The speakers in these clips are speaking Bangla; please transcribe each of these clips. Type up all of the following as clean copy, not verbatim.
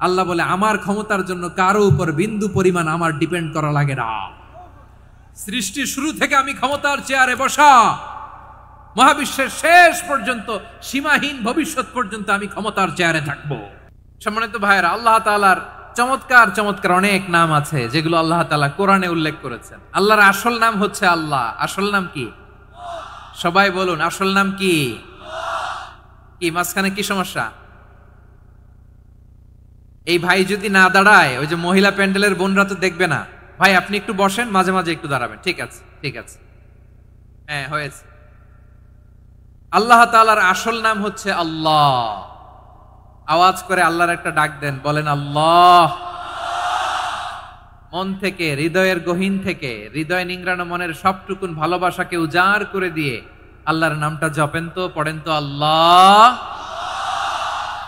আল্লাহ বলে আমার ক্ষমতার জন্য কারো উপর বিন্দু পরিমাণ আমার ডিপেন্ড করা লাগে না। সৃষ্টি শুরু থেকে আমি ক্ষমতার চেয়ারে বসা, মহাবিশ্বের শেষ পর্যন্ত, সীমাহীন ভবিষ্যৎ পর্যন্ত আমি ক্ষমতার চেয়ারে থাকবো। সম্মানিত ভাইয়েরা, আল্লাহ তাআলার চমৎকার চমৎকার অনেক নাম আছে যেগুলো আল্লাহ তাআলা কোরআনে উল্লেখ করেছেন। আল্লাহর আসল নাম হচ্ছে আল্লাহ। আসল নাম কি? সবাই বলুন, আসল নাম কি? কি মাঝখানে কি সমস্যা? এই ভাই যদি না দাঁড়ায়, ওই যে মহিলা প্যান্ডেলের বোনরা তো দেখবে না। ভাই আপনি একটু বসেন, মাঝে মাঝে একটু দাঁড়াবেন। ঠিক আছে, ঠিক আছে, হ্যাঁ হয়েছে। আল্লাহ তাআলার আসল নাম হচ্ছে আল্লাহ। আওয়াজ করে আল্লাহর একটা ডাক দেন, বলেন আল্লাহ। মন থেকে, হৃদয়ের গহীন থেকে, হৃদয় নিংড়ানো মনের সবটুকুন ভালোবাসাকে উজাড় করে দিয়ে আল্লাহর নামটা জপেন তো, পড়েন তো আল্লাহ।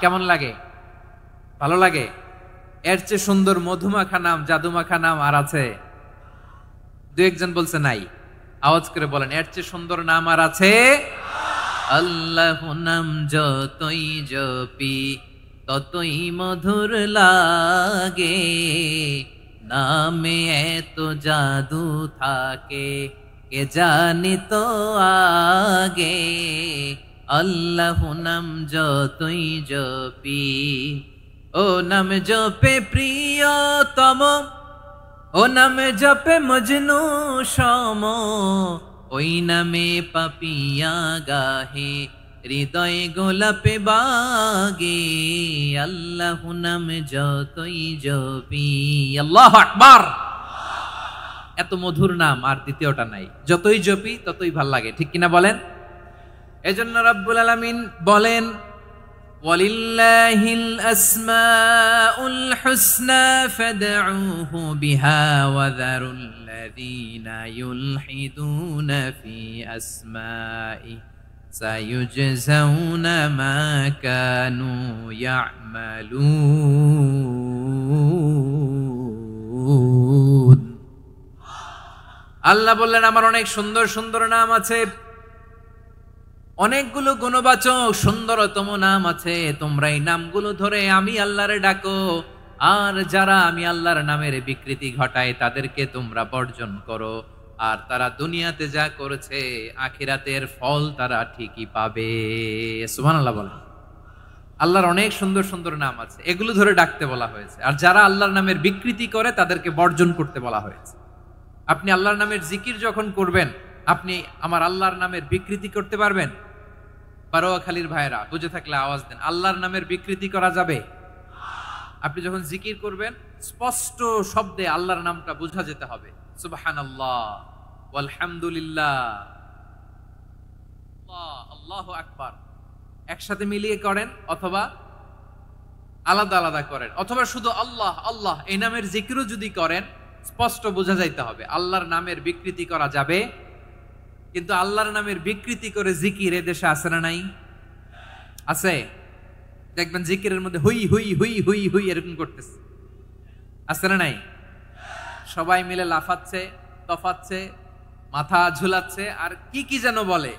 কেমন লাগে? ভালো লাগে? এর চেয়ে সুন্দর মধুমাখা নাম, জাদুমাখা নাম আর আছে? দু একজন বলছে নাই। আওয়াজ করে বলেন, এর চেয়ে সুন্দর নাম আর আছে? আল্লাহ নাম যতই জপি ততই মধুর লাগে, নামে এত জাদু থাকে কে জানি তো আগে। আল্লাহ নাম যতই জপি, ও নাম জপে প্রিয়তম, ও নামে জপে মজনু সম, ওই নামে পাপিয়া গাহে হৃদয় গোলাপে বাগে। আল্লাহ নাম যতই জপি, আল্লাহু আকবার। এত মধুর নাম আর দ্বিতীয়টা নাই। যতই জপি ততই ভাল লাগে, ঠিক কিনা বলেন? এজন্য রব্বুল আলামিন বলেন, ওয়ালিল্লাহিল আসমাউল হুসনা ফাদউহু বিহা ওয়া যারুল্লাযীনা ইউলহিদুনা ফি আসমাই সায়ুজজাউনা মা কানু ইয়ামালুন। আল্লাহ বললেন, আমার অনেক সুন্দর সুন্দর নাম আছে, অনেকগুলো গুণবাচক সুন্দরতম নাম আছে। তোমরা এই নামগুলো ধরে আমি আল্লাহরে ডাকো, আর যারা আমি আল্লাহর নামের বিকৃতি ঘটায় তাদেরকে তোমরা বর্জন করো। আর তারা দুনিয়াতে যা করেছে আখিরাতের ফল তারা ঠিকই পাবে। সুবহানাল্লাহ বলেন। আল্লাহর অনেক সুন্দর সুন্দর নাম আছে, এগুলো ধরে ডাকতে বলা হয়েছে। আর যারা আল্লাহর নামের বিকৃতি করে তাদেরকে বর্জন করতে বলা হয়েছে। আপনি আল্লাহর নামের জিকির যখন করবেন, আপনি আমার আল্লাহর নামের বিকৃতি করতে পারবেন? বারোয়াখালীর ভাইরা বুঝে থাকলে আওয়াজ দেন, আল্লাহর নামের বিকৃতি করা যাবে? আপনি যখন জিকির করবেন স্পষ্ট শব্দে আল্লাহর নামটা বোঝা যেতে হবে। সুবহানাল্লাহ, আলহামদুলিল্লাহ, আল্লাহু আকবার একসাথে মিলিয়ে করেন, অথবা আলাদা আলাদা করেন, অথবা শুধু আল্লাহ আল্লাহ এই নামের জিকিরও যদি করেন স্পষ্ট বোঝা যাইতে হবে। আল্লাহর নামের বিকৃতি করা যাবে, কিন্তু আল্লাহর নামের বিকৃতি করে জিকির এদেশে আছে না নাই? আছে। দেখবেন জিকিরের মধ্যে হুই হুই হুই হুই হুই এরকম করতেছে, আছে না নাই? সবাই মিলে লাফাচ্ছে, তফাচ্ছে, মাথা ঝুলাচ্ছে, আর কি কি যেন বলে,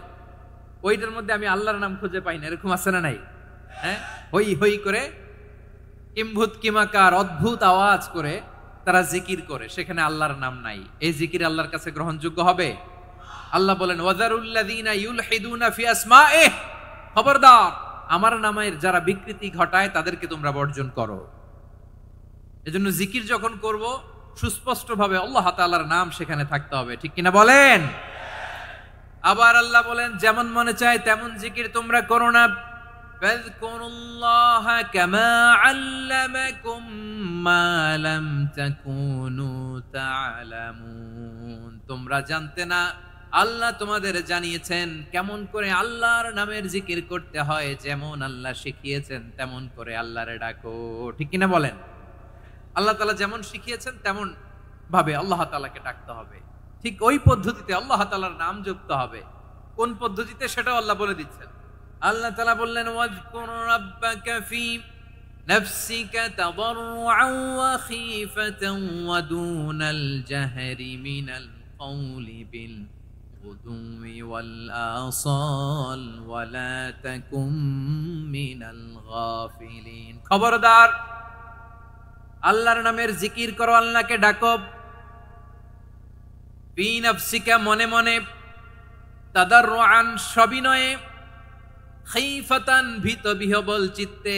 ওইটার মধ্যে আমি আল্লাহর নাম খুঁজে পাই না, এরকম আছে না নাই? হ্যাঁ, হই হই করে কিম্ভূত কিমাকার অদ্ভুত আওয়াজ করে তারা জিকির করে, সেখানে আল্লাহর নাম নাই। এই জিকির আল্লাহর কাছে গ্রহণযোগ্য হবে? আল্লাহ বলেন, ওয়াযারুল্লাযীনা ইউলহিদুনা ফি আসমাইহি, খবরদার আমার নামের যারা বিকৃতি ঘটায় তাদেরকে তোমরা বর্জন করো। এজন্য জিকির যখন করব সুস্পষ্ট ভাবে আল্লাহ তাআলার নাম সেখানে থাকতে হবে, ঠিক কিনা বলেন? আবার আল্লাহ বলেন, যেমন মনে চায় তেমন জিকির তোমরা করো না। ফাযকুরুল্লাহা কামা আল্লামাকুম মা লাম তাকুনু তা'লামুন। তোমরা জানতে না, আল্লাহ তোমাদের জানিয়েছেন কেমন করে আল্লাহর নামের জিকির করতে হয়। যেমন আল্লাহ শিখিয়েছেন তেমন করে আল্লাহরে ডাকো, ঠিক কিনা বলেন? আল্লাহ তাআলা যেমন শিখিয়েছেন তেমন ভাবে আল্লাহ তাআলাকে ডাকতে হবে, ঠিক ওই পদ্ধতিতে আল্লাহ তাআলার নাম যুক্ত হবে। কোন পদ্ধতিতে সেটাও আল্লাহ বলে দিচ্ছেন। আল্লাহ তাআলা বললেন, ওয়াজকুর রাব্বাকা ফি নাফসিকা তাদাররুআন ওয়া খীফাতান ওয়া দুনাল জাহরি মিনাল কওলি বিল গুদুই ওয়াল আসাল ওয়া লা তাকুম মিনাল গাফিলিন। খবরদার আল্লাহর নামের জিকির করো, আল্লাহকে ডাকো। ফি নাফসিকা, মনে মনে, তাদাররুআন, সবিনয়ে, খাইফাতান, ভীত বিহবল চিত্তে,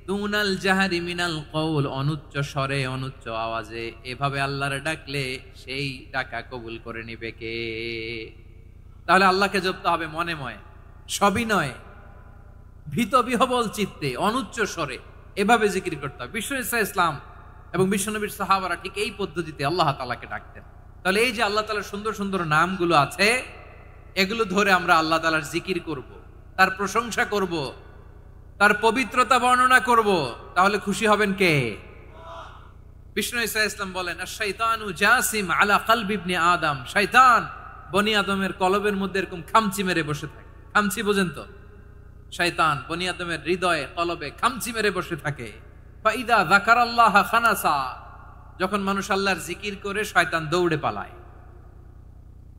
দুনাল জাহারি মিনাল কওল, অনুচ্চ স্বরে অনুচ্চ আওয়াজে। এভাবে আল্লাহর ডাকলে সেই ডাকা কবুল করে নিবে কে? তাহলে আল্লাহকে জপতে হবে মনে মনে, সবিনয়ে, ভীত বিহবল চিত্তে, অনুচ্চ স্বরে, এভাবে জিকির করতে হবে। বিষ্ণু ইসলাম এবং বিশ্বনবীর সাহাবারা ঠিক এই পদ্ধতিতে আল্লাহ তাআলাকে ডাকতেন। তাহলে এই যে আল্লাহ তাআলার সুন্দর সুন্দর নামগুলো আছে, এগুলো ধরে আমরা আল্লাহ তাআলার জিকির করব, তার প্রশংসা করব, তার পবিত্রতা বর্ণনা করব, তাহলে খুশি হবেন কে? বিষ্ণু ইসলাম বলেন, আশ-শাইতানু জাসিম আলা কলবি ইবনে আদম, শয়তান বনি আদমের কলবের মধ্যে এরকম খামচি মেরে বসে থাকে। খামচি বোঝেন তো? শয়তান বনি আদমের হৃদয়ে কলবে খামচি মেরে বসে থাকে। ফাইদা যাকারাল্লাহ খানাসা, যখন মানুষ আল্লাহর জিকির করে শয়তান দৌড়ে পালায়।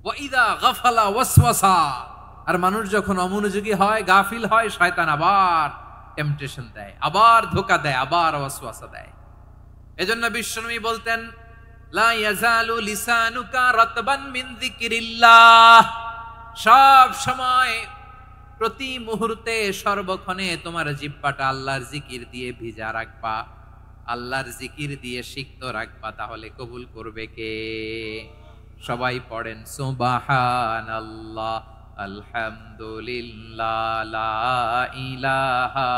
ওয়াইদা গাফালা ওয়াসওয়াসা, আর মানুষ যখন অমনোযোগী হয়, গাফিল হয়, শয়তান আবার টেম্পটেশন দেয়, আবার ধোঁকা দেয়, আবার ওয়াসওয়াসা দেয়। এজন্য বিশ্বনবী বলতেন, লা ইয়াজালু লিসানুকা রাতবান মিন যিকরিল্লাহ, সব সময়, প্রতি মুহূর্তে, সর্বক্ষণে তোমার জিহ্বাটা আল্লাহর জিকির দিয়ে ভিজা রাখবা, আল্লাহর জিকির দিয়ে সিক্ত রাখবা, তাহলে কবুল করবে কে? সবাই পড়েন সুবহানাল্লাহ, আলহামদুলিল্লাহ, লা ইলাহা,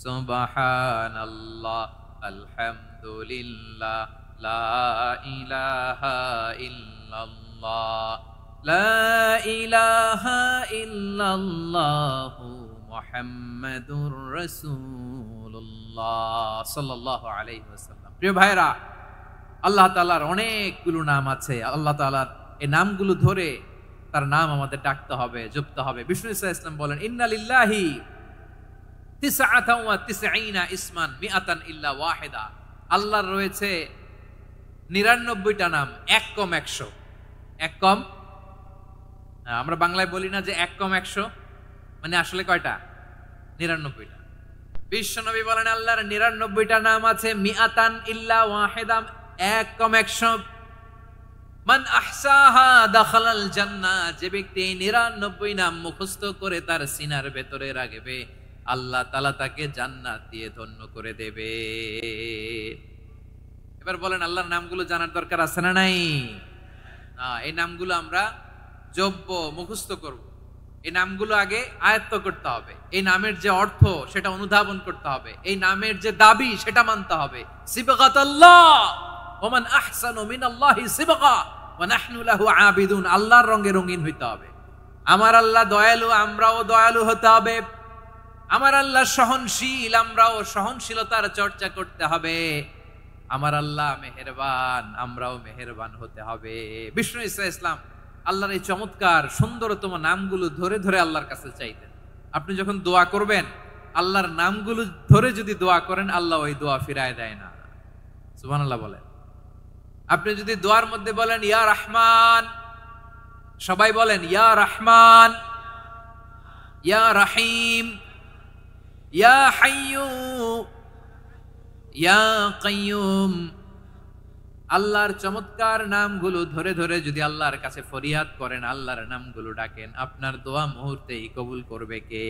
সুবহানাল্লাহ, আলহামদুলিল্লাহ, লা ইলাহা ইল্লাল্লাহ, লা ইলাহা ইল্লাল্লাহু মুহাম্মাদুর রাসূলুল্লাহ সাল্লাল্লাহু আলাইহি ওয়াসাল্লাম। প্রিয় ভাইরা, আল্লাহ তাআলার অনেকগুলো নাম আছে। আল্লাহ তাআলার এই নামগুলো ধরে তার নাম আমাদের ডাকতে হবে, জপতে হবে। বিষ্ণু ইসলাম বলেন, ইন্না লিল্লাহি 99 ইসমান মিআতান ইল্লা ওয়াহিদা, আল্লাহর রয়েছে 99টা নাম, এক কম 100। এক কম, আমরা বাংলায় বলি না যে এক কম 100, মানে আসলে কয়টা? 99টা। বিশ্বনবী বলেন, আল্লাহর 99টা নাম আছে, মিআতান ইল্লা ওয়াহিদা, এক কম 100। মান আহসাহা দাখালাল জান্নাহ, যে ব্যক্তি 99 নাম মুখস্থ করে তার সিনার ভেতরে রাখবে, আল্লাহ তাআলা তাকে জান্নাত দিয়ে ধন্য করে দেবে। এবার বলেন, আল্লাহর নামগুলো জানার দরকার আছে না নাই? এই নামগুলো আমরা জপব, মুখস্থ করব। এই নামগুলো আগে আয়ত্ত করতে হবে। এই নামের যে অর্থ সেটা অনুধাবন করতে হবে। এই নামের যে দাবি সেটা মানতে হবে। সিবগাতাল্লাহ, ওমান আহসানু মিনাল্লাহি সিবগা ওয়া নাহনু লাহু আবিদুন, আল্লাহর রঙে রঙিন হইতে হবে। আমার আল্লাহ দয়ালু, আমরাও দয়ালু হতে হবে। আমার আল্লাহ সহনশীল, আমরাও সহনশীলতার চর্চা করতে হবে। আমার আল্লাহ মেহেরবান, আমরাও মেহেরবান হতে হবে। বিষ্ণু ইসলাম আল্লাহর এই চমৎকার সুন্দরতম নামগুলো ধরে ধরে আল্লাহর কাছে চাইতেন। আপনি যখন দোয়া করবেন, আল্লাহর নামগুলো ধরে যদি দোয়া করেন, আল্লাহ ওই দোয়া ফিরায় দেয় না। সুবহানাল্লাহ বলেন। আপনি যদি দোয়ার মধ্যে বলেন ইয়া রহমান, সবাই বলেন ইয়া রহমান, ইয়া রহিম, ইয়া হাইয়ু, ইয়া কাইয়ুম, আল্লাহর চমৎকার নামগুলো ধরে ধরে যদি আল্লাহর কাছে ফরিয়াদ করেন, আল্লাহর নামগুলো ডাকেন, আপনার দোয়া মুহূর্তেই কবুল করবে কে?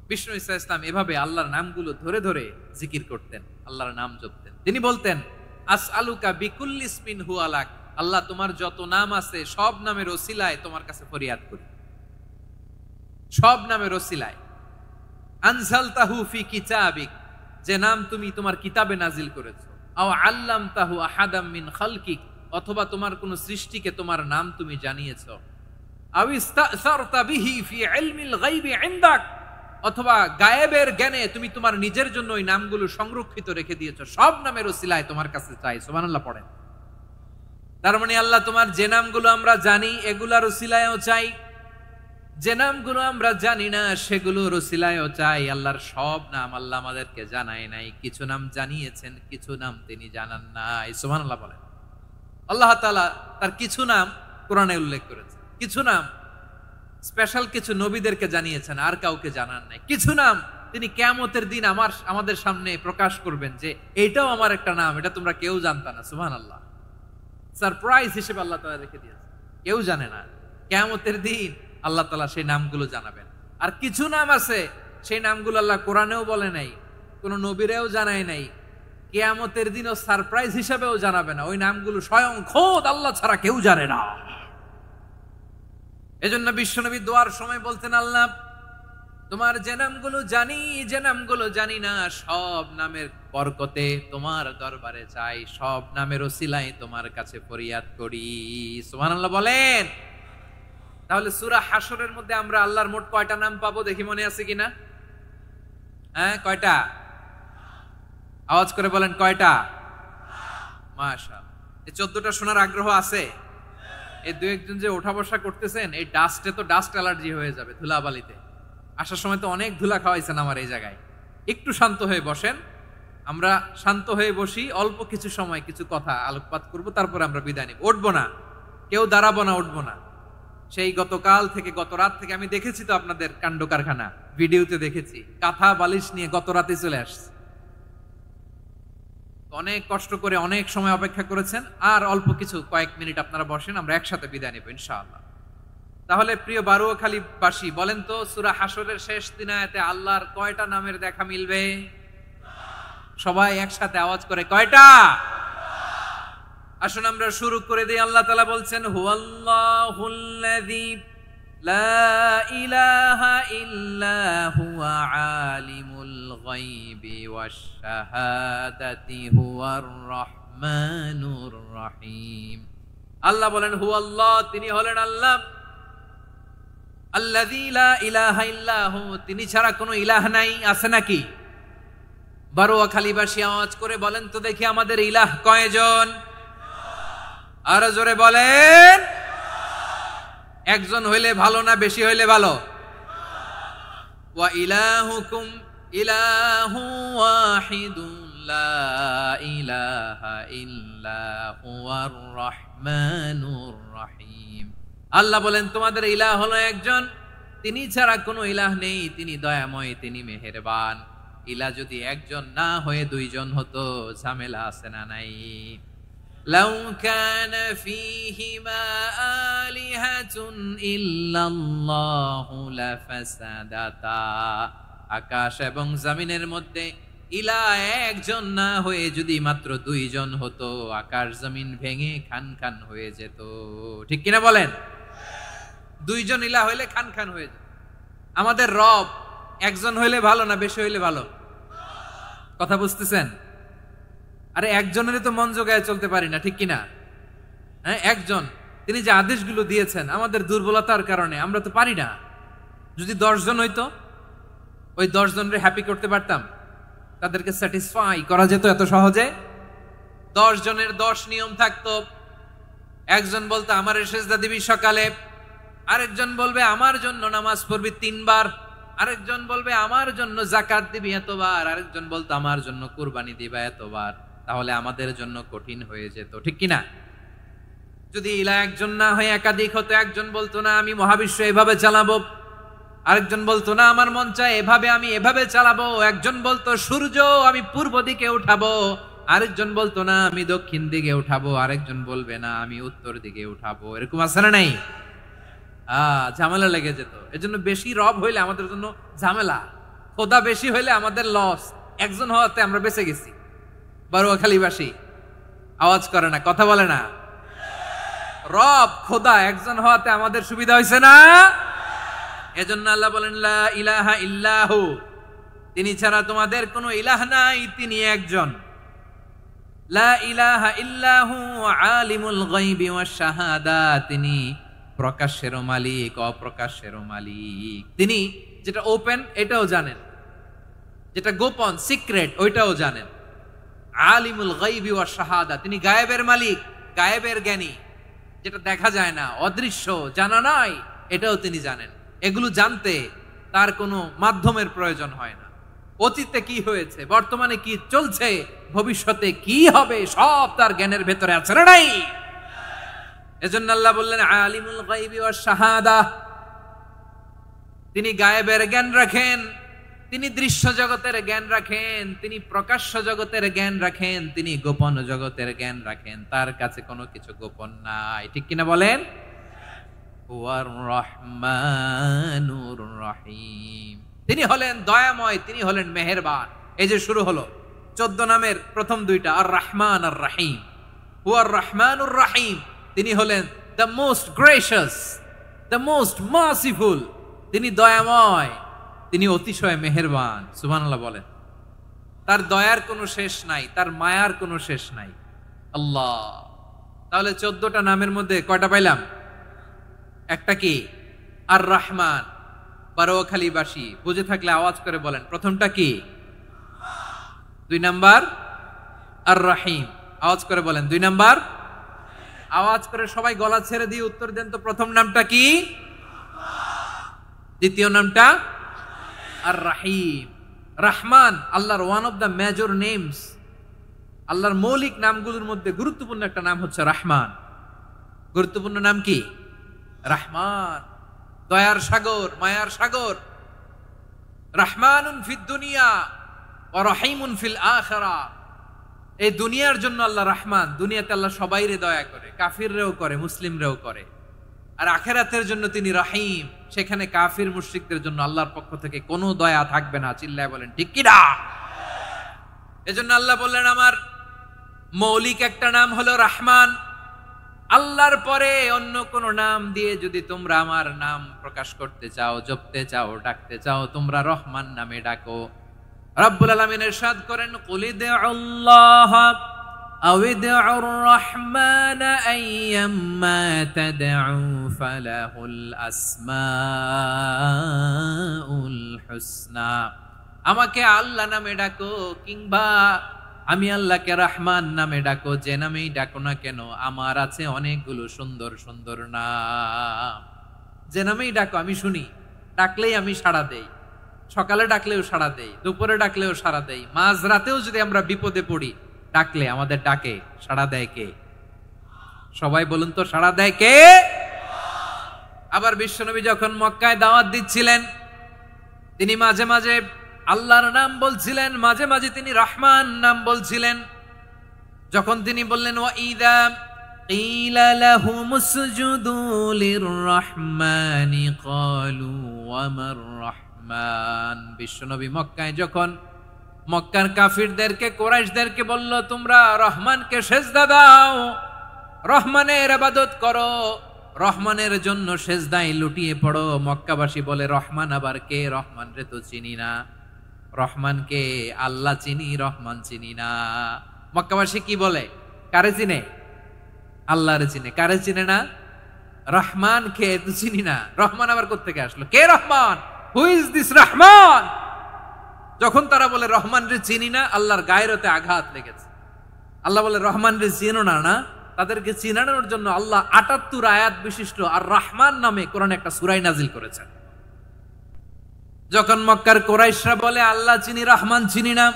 বিষ্ণু ইসলাম এভাবে আল্লাহর নামগুলো ধরে ধরে জিকির করতেন, আল্লাহর নাম জপতেন। তিনি বলতেন, আসআলুকা বিকুল্লি ইসমিন হুয়া লাক, আল্লাহ তোমার যত নাম আছে সব নামের ওসিলায় তোমার কাছে ফরিয়াদ করি, সব নামের ওসিলায়। আনজালতাহু ফি কিতাবিক, যে নাম তুমি তোমার কিতাবে নাজিল করেছো। আও আল্লামতাহু আহাদাম মিন খালকিক, অথবা তোমার কোন সৃষ্টিকে তোমার নাম তুমি জানিয়েছো। আও ইস্তাসারতা বিহি ফি ইলমিল গায়বি ইনদাক, অথবা গায়েবের জ্ঞানে তুমি তোমার নিজের জন্য ওই নামগুলো সংরক্ষিত রেখে দিয়েছো। সব নামের ওসিলায় তোমার কাছে চাই। সুবহানাল্লাহ পড়েন। তার মানে আল্লাহ তোমার যে নামগুলো আমরা জানি এগুলার ওসিলায়ও চাই, যে নামগুলো আমরা জানি না সেগুলোর ওসিলায়ও চাই। আল্লাহর সব নাম আল্লাহ আমাদেরকে জানায় নাই, কিছু নাম জানিয়েছেন, কিছু নাম তিনি জানান নাই। সুবহানাল্লাহ বলেন। আল্লাহ তাআলা তার কিছু নাম কোরআনে উল্লেখ করেছেন, কিছু নাম স্পেশাল কিছু নবীদেরকে জানিয়েছেন, আর কাউকে জানান নাই। কিছু নাম তিনি কিয়ামতের দিন আমাদের সামনে প্রকাশ করবেন যে এটাও আমার একটা নাম, এটা তোমরা কেউ জানতা না। সুবহানাল্লাহ, সারপ্রাইজ হিসেবে আল্লাহ তাআলা রেখে দিয়েছে, কেউ জানে না। কিয়ামতের দিন আল্লাহ তাআলা সেই নামগুলো জানাবেন। আর কিছু নাম আছে সেই নামগুলো আল্লাহ কোরআনেও বলে নাই, কোন নবীরেও জানায় নাই, কিয়ামতের দিনও সারপ্রাইজ হিসেবেও জানাবে না। ওই নামগুলো স্বয়ং খোদ আল্লাহ ছাড়া কেউ জানে না। এজন্য বিশ্বনবী দোয়ার সময় বলতেন, আল্লাহ তোমার যে নামগুলো জানি, যে নামগুলো জানি না, সব নামের বরকতে তোমার দরবারে চাই, সব নামের ওসিলায় তোমার কাছে ফরিয়াদ করি। সুবহানাল্লাহ বলেন। তাহলে সূরা হাশরের মধ্যে আমরা আল্লাহর মোট কয়টা নাম পাবো দেখি, মনে আছে কিনা? হ্যাঁ, কয়টা? আওয়াজ করে বলেন, কয়টা? মাশাআল্লাহ। এই 14টা শোনার আগ্রহ আছে? এই দু একজন যে ওঠা বসা করতেছেন, এই ডাস্টে তো ডাস্ট অ্যালার্জি হয়ে যাবে, ধুলাবালিতে। আসার সময় তো অনেক ধুলা খাওয়াইছেন আমার এই জায়গায়। একটু শান্ত হয়ে বসেন, আমরা শান্ত হয়ে বসি, অল্প কিছু সময় কিছু কথা আলোকপাত করব, তারপরে আমরা বিদায় নিব। উঠবো না, কেউ দাঁড়াবো না, উঠবো না। সেই গতকাল থেকে, গত রাত থেকে আমি দেখেছি তো আপনাদের কাণ্ড কারখানা, ভিডিওতে দেখেছি, কাঁথা বালিশ নিয়ে গত রাতে চলে আসছে। অনেক কষ্ট করে অনেক সময় অপেক্ষা করেছেন, আর অল্প কিছু কয়েক মিনিট আপনারা বসেন, আমরা একসাথে বিদায় নেব ইনশাআল্লাহ। তাহলে প্রিয় বারুয়াখালীবাসী, বলেন তো সূরা হাশরের শেষ 3 আয়াতে আল্লাহর কয়টা নামের দেখা মিলবে? সবাই একসাথে আওয়াজ করে, কয়টা? আসুন আমরা শুরু করে দিই। আল্লাহ তাআলা বলছেন, হুয়াল্লাহুল্লাযী লা ইলাহা ইল্লা হুয়া আলিমুল গায়বি ওয়াশ শাহাদাতি হুয়ার রহমানুর রহিম। আল্লাহ বলেন হুয়াল্লাহ, তিনি হলেন আল্লাহ, আল্লাযী লা ইলাহা ইল্লা হু, তিনি ছাড়া কোনো ইলাহ নাই। আছে নাকি? বারুয়াখালীবাসী আওয়াজ করে বলেন তো দেখি, আমাদের ইলাহ কয়জন? আরো জোরে বলেন। একজন হইলে ভালো না বেশি হইলে ভালো? ওয়া ইলাহুকুম ইলাহু ওয়াহিদুন লা ইলাহা ইল্লা হুয়ার রহমানুর রহিম। আল্লাহ বলেন তোমাদের ইলাহ হলো একজন, তিনি ছাড়া কোনো ইলাহ নেই, তিনি দয়াময়, তিনি মেহেরবান। ইলাহ যদি একজন না হয়ে দুইজন হতো, ঝামেলা আছে না নাই? লাউ কানা ফীহিমা আলিহাতুন ইল্লাল্লাহু লাফাসাদাতা। আকাশ এবং জমিনের মধ্যে ইলাহ একজন না হয়ে যদি মাত্র দুইজন হতো, আকাশ জমিন ভেঙে খান খান হয়ে যেত। ঠিক কিনা বলেন? দুইজন ইলাহ হইলে খান খান হয়ে যেত। আমাদের রব একজন হইলে ভালো না বেশি হইলে ভালো? কথা বুঝতেছেন? আরে একজনেরই তো মন জোগায় চলতে পারি না, ঠিক কিনা? হ্যাঁ, একজন, তিনি যে আদেশগুলো দিয়েছেন আমাদের দুর্বলতার কারণে আমরা তো পারি না। যদি 10 জন হইতো, ওই 10 জনরে হ্যাপি করতে পারতাম, তাদেরকে স্যাটিসফাই করা যেত এত সহজে? 10 জনের 10 নিয়ম থাকতো। একজন বলতো আমার সেজদা দিবি সকালে, আরেকজন বলবে আমার জন্য নামাজ পড়বি 3 বার, আরেকজন বলবে আমার জন্য যাকাত দিবি এতবার, আরেকজন বলতো আমার জন্য কুরবানি দিবা এতবার। তাহলে আমাদের জন্য কঠিন হয়ে যেত, ঠিক কিনা? যদি ইলাহ একজন না হয়ে একাধিক হতো, একজন বলতো না আমি মহাবিশ্ব এভাবে চালাবো, আরেকজন বলতো না আমার মন চায় এভাবে, আমি এভাবে চালাবো, একজন বলতো সূর্য আমি পূর্ব দিকে উঠাবো, আরেকজন বলতো না আমি দক্ষিণ দিকে উঠাবো, আরেকজন বলবে না আমি উত্তর দিকে উঠাবো। এরকম আছে না নাই? ঝামেলা লেগে যেত। এজন্য বেশি রব হইলে আমাদের জন্য ঝামেলা, খোদা বেশি হইলে আমাদের লস। একজন হওয়াতে আমরা বেঁচে গেছি। বারুয়াখালীবাসী আওয়াজ করে না, কথা বলে না। রব খোদা একজন হওয়াতে আমাদের সুবিধা হয়েছে না? এজন্য আল্লাহ বলেন লা ইলাহা ইল্লাহু, তিনি ছাড়া তোমাদের কোনো ইলাহ নাই, তিনি একজন। লা ইলাহা ইল্লাহু আলিমুল গায়বি ওয়াশ শাহাদা, তিনি প্রকাশেরও মালিক অপ্রকাশেরও মালিক। তিনি যেটা ওপেন এটাও জানেন, যেটা গোপন সিক্রেট ওইটাও জানেন। আলিমুল গায়বি ওয়াশ শাহাদা, তিনি গায়েবের মালিক, গায়েবের জ্ঞানী, যেটা দেখা যায় না, অদৃশ্য, জানা নাই, এটাও তিনি জানেন। এগুলো জানতে তার কোনো মাধ্যমের প্রয়োজন হয় না। অতীতে কি হয়েছে, বর্তমানে কি চলছে, ভবিষ্যতে কি হবে, সব তার জ্ঞানের ভেতরে আছে না নাই? এজন্য আল্লাহ বললেন আলিমুল গায়বি ওয়াশ শাহাদা, তিনি গায়েবের জ্ঞান রাখেন। তিনি দৃশ্য জগতের জ্ঞান রাখেন, তিনি প্রকাশ্য জগতের জ্ঞান রাখেন, তিনি গোপন জগতের জ্ঞান রাখেন। তার কাছে কোনো কিছু গোপন নাই, ঠিক কিনা বলেন? হুয়ার রহমানুর রহিম, তিনি হলেন দয়াময়, তিনি হলেন মেহেরবান। এই যে শুরু হলো 14 নামের প্রথম দুইটা, আর রহমান আর রহিম। হুয়ার রহমানুর রহিম, তিনি হলেন the most gracious, the most merciful, তিনি দয়াময়, তিনি অতিশয় মেহেরবান। সুবহানাল্লাহ বলেন। তার দয়ার কোনো শেষ নাই, তার মায়ার কোনো শেষ নাই। আল্লাহ, তাহলে 14টা নামের মধ্যে কয়টা পাইলাম? একটা কি? আর রহমান। বারোয়াখালীবাসী বুঝে থাকলে আওয়াজ করে বলেন, প্রথমটা কি? 2 নাম্বার আর রহিম। আওয়াজ করে বলেন 2 নাম্বার। আওয়াজ করে সবাই গলা ছেড়ে দিয়ে উত্তর দেন তো, প্রথম নামটা কি? দ্বিতীয় নামটা? আর রহিম। রহমান আল্লাহর one of the major names, আল্লাহর মৌলিক নামগুলোর মধ্যে গুরুত্বপূর্ণ একটা নাম হচ্ছে রহমান। গুরুত্বপূর্ণ নাম কি? রহমান, দয়ার সাগর, মায়ার সাগর। রহমানুন ফিদ দুনিয়া ওয়া রহিমুন ফিল আখিরাহ। এই দুনিয়ার জন্য আল্লাহ রহমান, দুনিয়াতে আল্লাহ সবাইরে দয়া করে, কাফিররেও করে, মুসলিমরেও করে। আর আখিরাতের জন্য তিনি রহিম, সেখানে কাফির মুশরিকদের জন্য আল্লাহর পক্ষ থেকে কোনো দয়া থাকবে না। চিল্লায় বলেন ঠিক কি না? এজন্য আল্লাহ বললেন আমার মৌলিক একটা নাম হলো রহমান। আল্লাহর পরে অন্য কোন নাম দিয়ে যদি তোমরা আমার নাম প্রকাশ করতে চাও, জপতে চাও, ডাকতে চাও, তোমরা রহমান নামে ডাকো। রব্বুল আলামিন ইরশাদ করেন, কুলিদুল্লাহ আউইদুর রহমান আইয়াম্মা তাদউ ফালাহুল আসমাউল হুসনা। আমাকে আল্লাহ নামে ডাকো, কিংবা আমি আল্লাহকে রহমান নামে ডাকো, যে নামেই ডাকো না কেন আমার আছে অনেকগুলো সুন্দর সুন্দর নাম। যে নামেই ডাকো আমি শুনি, ডাকলেই আমি সাড়া দেই। সকালে ডাকলেও সাড়া দেই, দুপুরে ডাকলেও সাড়া দেই, মাঝরাতেও যদি আমরা বিপদে পড়ি ডাকলে আমাদের ডাকে সাড়া দেয় কে? সবাই বলুন তো, সাড়া দেয় কে? আবার বিশ্বনবী যখন মক্কায় দাওয়াত দিচ্ছিলেন, তিনি মাঝে মাঝে আল্লাহর নাম বলছিলেন, মাঝে মাঝে তিনি রহমান নাম বলছিলেন। যখন তিনি বললেন ওয়াইদা কিলা লাহুমুসজুদু লিররহমানি ক্বালু ওয়ামার রহমান। বিশ্বনবী মক্কায় যখন মক্কার কাফিরদেরকে, কুরাইশদেরকে বলল তোমরা রহমানকে সেজদা দাও, রহমানের ইবাদত করো, রহমানের জন্য সেজদায় লুটিয়ে পড়ো। মক্কাবাসী বলে রহমান আবার কে? রহমান রে তো চিনি না। রহমানকে আল্লাহ চিনি, রহমান চিনি না। মক্কাবাসী কি বলে? কারে চিনে? আল্লাহরে চিনে। কারে চিনে না? রহমান কে তো চিনি না। রহমান আবার কোত্থেকে আসলো? কে Rahman? Who is this Rahman? যখন তারা বলে রহমান রে চিনি না, আল্লাহর গায়রতে আঘাত লেগেছে। আল্লাহ বলে রহমান রে চিনো না? না, তাদেরকে চিনানোর জন্য আল্লাহ ৭৮ আয়াত বিশিষ্ট আর রহমান নামে কোরআনে একটা সূরা নাজিল করেছেন। যখন মক্কার কুরাইশরা বলে আল্লাহ চিনি, রহমান চিনি না,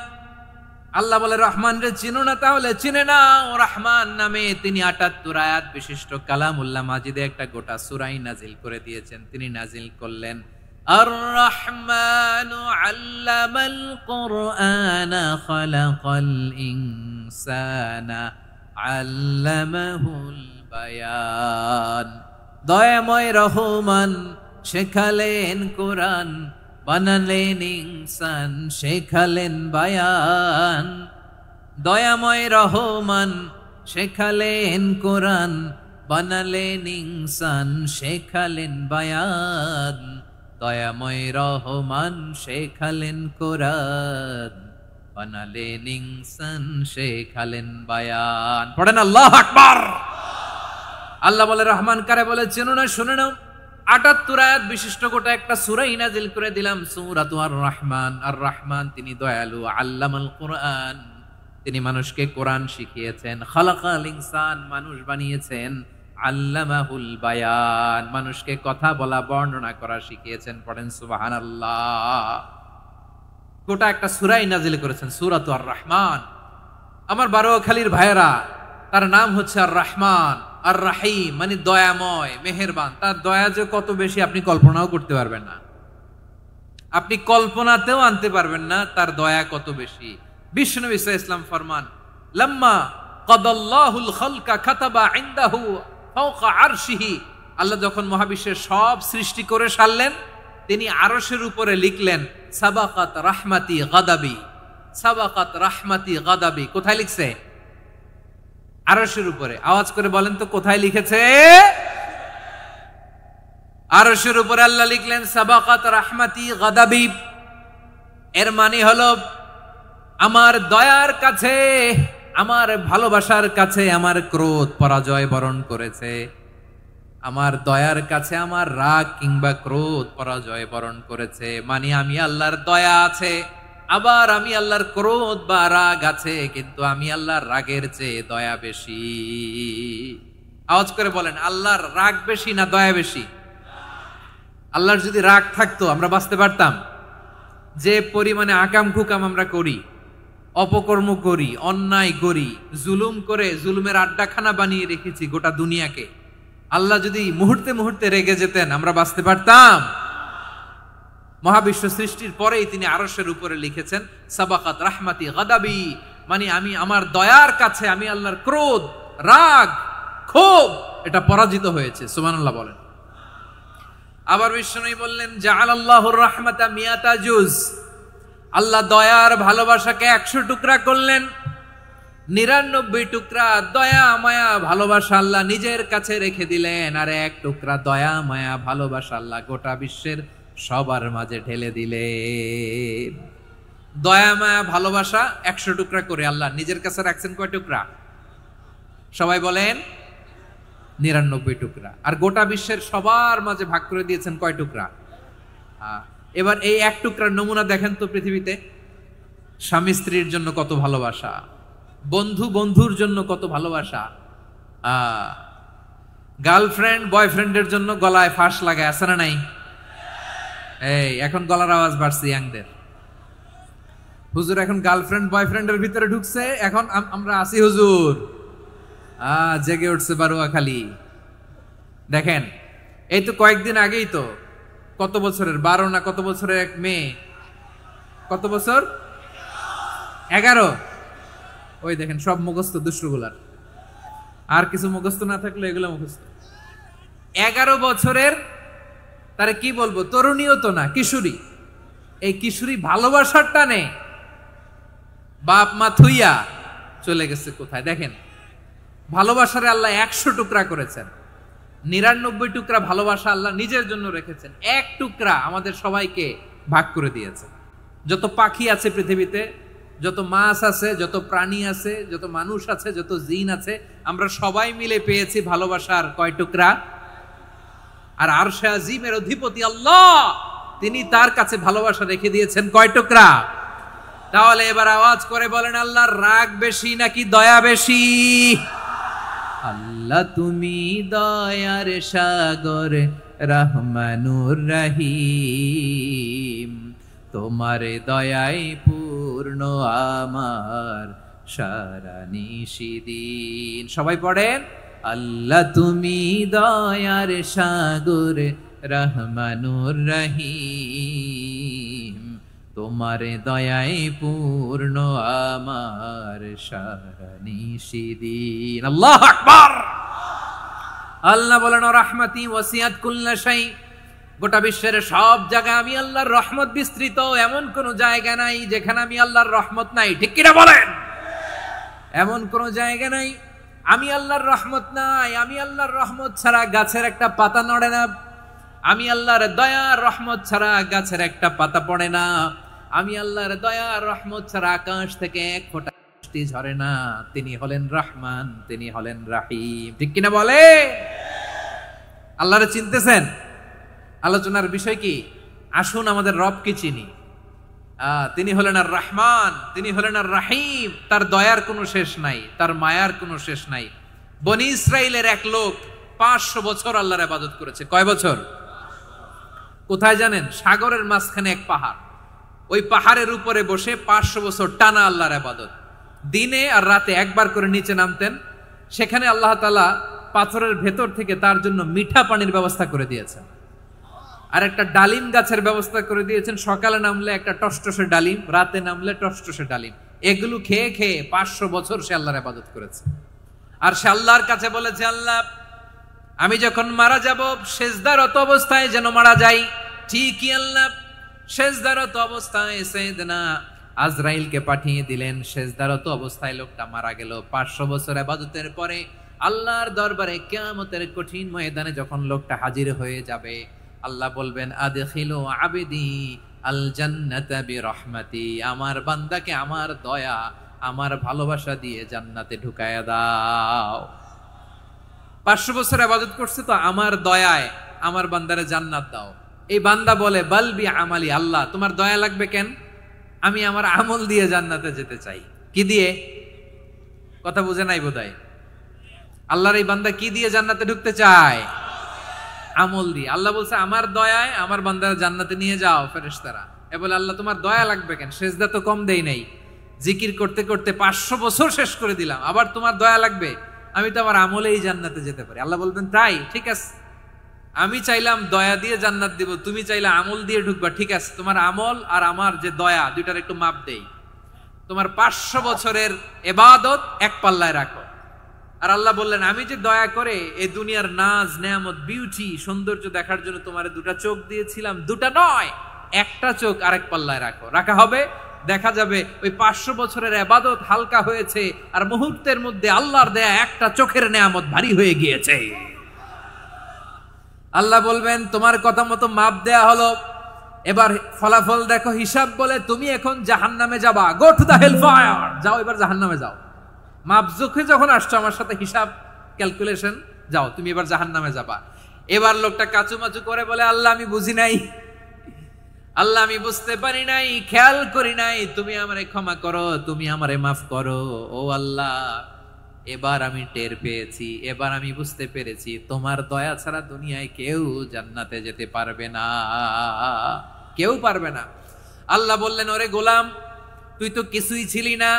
আল্লাহ বলে রহমান রে চিনো না, তাহলে চিনে না ও রহমান নামে তিনি ৭৮ আয়াত বিশিষ্ট কালামুল্লাহ মাজিদে একটা গোটা সূরা নাজিল করে দিয়েছেন। তিনি নাজিল করলেন আর রহমানু আল্লামাল কুরআনা খালাকাল ইনসানা আল্লামাহুল বায়ান। দয়াময় রহমান শেখালেন কোরআন, বানালেন ইনসান, শেখালেন বায়ান। দয়াময় রহমান শেখালেন কোরআন, বানালেন ইনসান, শেখালেন বায়ান। দয়াময় রহমান শেখালেন কোরআন, বানালেন ইনসান, শেখালেন বায়ান। পড়েন আল্লাহু আকবার। আল্লাহ বলে রহমান কারে বলে চেনো না? শুনে নাও, ৭৮ আয়াত বিশিষ্ট গোটা একটা সূরা নাজিল করে দিলাম, সূরাতু আর রহমান। আর রহমান তিনি দয়ালু, আল্লামাল কুরআন, তিনি মানুষকে কোরআন শিখিয়েছেন। খালাকাল ইনসান, মানুষ বানিয়েছেন। আল্লামাহুল বায়ান, মানুষকে কথা বলা, বর্ণনা করা শিখিয়েছেন। পড়েন সুবহানাল্লাহ। গোটা একটা সূরা নাজিল করেছেন, সূরাতু আর রহমান। আমার বারোয়াখালীর ভাইয়েরা, তার নাম হচ্ছে আর রহমান আর রাহিম, মানে দয়াময়, মেহেরবান। তার দয়া যে কত বেশি আপনি কল্পনাও করতে পারবেন না। আপনি কল্পনাতেও আনতে পারবেন না তার দয়া কত বেশি। বিশ্বনবী সাল্লাল্লাহু আলাইহি ওয়াসাল্লাম ফরমান, লাম্মা কাদাল্লাহুল খালকা কাতাবা ইনদাহু ফাওকা আরশিহি, আল্লাহ যখন মহাবিশ্বের সব সৃষ্টি করে সারলেন, তিনি আরশের উপরে লিখলেন সাবাকাত রাহমাতি গাদাবি, সাবাকাত রাহমাতি গাদাবি। কোথায় লিখছে? আরশের উপরে। আওয়াজ করে বলেন তো কোথায় লিখেছে? আরশের উপরে আল্লাহ লিখলেন সাবাকাত রাহমাতি গাদাবি। এর মানে হলো আমার দয়ার কাছে, আমার ভালোবাসার কাছে আমার ক্রোধ পরাজয় বরণ করেছে, আমার দয়ার কাছে আমার রাগ কিংবা ক্রোধ পরাজয় বরণ করেছে। মানে আমি আল্লাহর দয়া আছে, আবার আমি আল্লাহর ক্রোধ বা রাগ আছে, কিন্তু আমি আল্লাহর রাগের চেয়ে দয়া বেশি। আওয়াজ করে বলেন, আল্লাহর রাগ বেশি না দয়া বেশি? আল্লাহর যদি রাগ থাকতো আমরা বাঁচতে পারতাম? যে পরিমাণে আকাম কুকাম আমরা করি, অপকর্ম করি, অন্যায় করি, জুলুম করে জুলুমের আড্ডাখানা বানিয়ে রেখেছি গোটা দুনিয়াকে, আল্লাহ যদি মুহূর্তে মুহূর্তে রেগে যেতেন আমরা বাঁচতে পারতাম? মহাবিশ্ব সৃষ্টির পরেই তিনি আরশের উপরে লিখেছেন সাবাকাত রাহমাতি গাদাবি, মানে আমি আমার দয়ার কাছে আমি আল্লাহর ক্রোধ, রাগ, ক্ষোভ এটা পরাজিত হয়েছে। সুবহানাল্লাহ বলেন। আবার বিষ্ণু বললেন জাআলাল্লাহুর রাহমাতা মিয়াতা জুজ, আল্লাহ দয়ার ভালোবাসাকে 100 টুকরা করলেন। 99 টুকরা দয়া মায়া ভালোবাসা আল্লাহ নিজের কাছে রেখে দিলেন, আর 1 টুকরা দয়া মায়া ভালোবাসা আল্লাহ গোটা বিশ্বের সবার মাঝে ঢেলে দিলেন। দয়া মায়া ভালোবাসা 100 টুকরা করে আল্লাহ নিজের কাছে রাখছেন কয় টুকরা? সবাই বলেন 99 টুকরা। আর গোটা বিশ্বের সবার মাঝে ভাগ করে দিয়েছেন কয় টুকরা? এবার এই 1 টুকরার নমুনা দেখেন তো পৃথিবীতে। স্বামী স্ত্রীর জন্য কত ভালোবাসা, বন্ধু বন্ধুর জন্য কত ভালোবাসা, গার্লফ্রেন্ড বয়ফ্রেন্ডের জন্য গলায় ফাঁস লাগায়, আছে না নাই? এই এখন গলার আওয়াজ বাড়ছে ইয়াংদের। হুজুর এখন গার্লফ্রেন্ড বয়ফ্রেন্ডের ভিতরে ঢুকছে, এখন আমরা আসি হুজুর। জেগে উঠছে বারুয়াখালী। দেখেন এই তো কয়েকদিন আগেই তো, কত বছরের 12 না কত বছরের এক মেয়ে, কত বছর? 11। ওই দেখেন সব মুখস্থ দুষ্টগুলার, আর কিছু মুখস্থ না থাকলে এগুলো মুখস্থ। 11 বছরের, তারে কি বলবো, তরুণীও তো না, কিশোরী। এই কিশোরী ভালোবাসার টানে বাপ মা থুইয়া চলে গেছে কোথায়? দেখেন ভালোবাসারে আল্লাহ 100 টুকরা করেছেন, 99 টুকরা ভালোবাসা আল্লাহ নিজের জন্য রেখেছেন, 1 টুকরা আমাদের সবাইকে ভাগ করে দিয়েছেন। যত পাখি আছে পৃথিবীতে, যত মাছ আছে, যত প্রাণী আছে, যত মানুষ আছে, যত জিন আছে, আমরা সবাই মিলে পেয়েছি ভালোবাসার কয় টুকরা? আর আরশে আজিমের অধিপতি আল্লাহ, তিনি তার কাছে ভালোবাসা রেখে দিয়েছেন কয় টুকরা? তাহলে এবার আওয়াজ করে বলেন, আল্লাহর রাগ বেশি নাকি দয়া বেশি? আল্লাহ তুমি দয়ার সাগর রহমানুর রহিম, তোমার দয়ায় পূর্ণ আমার সারা নিশিদিন। সবাই পড়েন, আল্লাহ তুমি দয়ার সাগর রহমানুর রহিম, তোমার দয়ায় পূর্ণ আমার সারা নিশিদিন। আল্লাহু আকবার। আল্লাহ বলেন রাহমাতি ওয়াসিয়াত কুল্লা শাই, গোটা বিশ্বের সব জায়গায় আমি আল্লাহর রহমত বিস্তৃত, এমন কোন জায়গা নাই যেখানে আমি আল্লাহর রহমত নাই। ঠিক কিনা বলেন? এমন কোন জায়গা নাই আমি আল্লাহর রহমত নাই। আমি আল্লাহর রহমত ছাড়া গাছের একটা পাতা নড়ে না, আমি আল্লাহর দয়ার রহমত ছাড়া গাছের একটা পাতা পড়ে না, আমি আল্লাহর দয়ার রহমত ছাড়া আকাশ থেকে এক ফোঁটা বৃষ্টি ঝরে না। তিনি হলেন রহমান, তিনি হলেন রাহিম। ঠিক কিনা বলে? আল্লাহরে চিনতেছেন? আলোচনার বিষয় কি? আসুন আমাদের রবকে চিনি। তিনি হলেন আর রহমান, তিনি হলেন আর রাহিম। তার দয়ার কোনো শেষ নাই, তার মায়ার কোনো শেষ নাই। বনি ইসরাইলের এক লোক 500 বছর আল্লাহর ইবাদত করেছে। কয় বছর? কোথায় জানেন? সাগরের মাঝখানে এক পাহাড়, ওই পাহাড়ের উপরে বসে 500 বছর টানা আল্লাহর ইবাদত। দিনে আর রাতে একবার করে নিচে নামতেন। সেখানে আল্লাহ তাআলা পাথরের ভেতর থেকে তার জন্য মিঠা পানির ব্যবস্থা করে দিয়েছেন। আর একটা ডালিম গাছের ব্যবস্থা করে দিয়েছেন, সকালে নামলে একটা টসটসে ডালিম, রাতে নামলে টসটসে ডালিম। এগুলো খেয়ে খেয়ে 500 বছর সে আল্লাহর ইবাদত করেছে। আর সে আল্লাহর কাছে বলেছে, আল্লাহ আমি যখন মারা যাব সেজদারত অবস্থায় যেন মারা যাই। ঠিকই আল্লাহ সেজদারত অবস্থায় সাইয়েদনা আজরাইলকে পাঠিয়ে দিলেন, সেজদারত অবস্থায় লোকটা মারা গেল। 500 বছর ইবাদতের পরে আল্লাহর দরবারে কিয়ামতের কঠিন ময়দানে যখন লোকটা হাজির হয়ে যাবে, আল্লাহ বলবেন আদখিলু আবদি আল জান্নাতা বিরহমাতি, আমার বান্দাকে আমার দয়া আমার ভালোবাসা দিয়ে জান্নাতে ঢুকায়া দাও। 500 বছর ইবাদত করছে তো আমার দয়ায় আমার বান্দারে জান্নাত দাও। এই বান্দা বলে বালবি আমালি, আল্লাহ তোমার দয়া লাগবে কেন, আমি আমার আমল দিয়ে জান্নাতে যেতে চাই। কি দিয়ে? কথা বুঝে নাই বোধহয়। আল্লাহর এই বান্দা কি দিয়ে জান্নাতে ঢুকতে চায়? আমল দিয়ে। আল্লাহ বলছে আমার দয়ায় আমার বান্দারা জান্নাতে নিয়ে যাও। ফেরেশতারা এ বলে আল্লাহ তোমার দয়া লাগবে কেন, সেজদা তো কম দেই নাই, জিকির করতে করতে 500 বছর শেষ করে দিলাম, আবার তোমার দয়া লাগবে? আমি তো আমার আমলেই জান্নাতে যেতে পারি। আল্লাহ বলবেন তাই, ঠিক আছে, আমি চাইলাম দয়া দিয়ে জান্নাত দিব, তুমি চাইলে আমল দিয়ে ঢুকবা, ঠিক আছে, তোমার আমল আর আমার যে দয়া দুইটার একটু মাপ দেই। তোমার 500 বছরের ইবাদত এক পাল্লায় রাখো। আর আল্লাহ বললেন আমি যে দয়া করে এই দুনিয়ার নাজ নেয়ামত বিউটি সৌন্দর্য দেখার জন্য তোমার দুটা চোখ দিয়েছিলাম, দুটা নয় একটা চোখ আরেক পাল্লায় রাখো। রাখা হবে, দেখা যাবে ওই 500 বছরের ইবাদত হালকা হয়েছে আর মুহূর্তের মধ্যে আল্লাহর দেয়া একটা চোখের নেয়ামত ভারী হয়ে গিয়েছে। আল্লাহ বলবেন তোমার কথা মতো মাপ দেয়া হলো, এবার ফলাফল দেখো, হিসাব বলে তুমি এখন জাহান্নামে যাবা, go to the hell fire, যাও এবার জাহান্নামে যাও। মাপ জোখে যখন আসছো আমার সাথে হিসাব ক্যালকুলেশন, যাও তুমি এবার জাহান্নামে যাবা। এবার লোকটা কাচুমাচু করে বলে আল্লাহ আমি বুঝি নাই, আল্লাহ আমি বুঝতে পারি নাই, খেয়াল করি নাই, তুমি আমারে ক্ষমা করো, তুমি আমারে মাফ করো। ও আল্লাহ এবার আমি টের পেয়েছি, এবার আমি বুঝতে পেরেছি তোমার দয়া ছাড়া দুনিয়ায় কেউ জান্নাতে যেতে পারবে না, কেউ পারবে না। আল্লাহ বললেন ওরে গোলাম তুই তো কিছুই ছিলি না,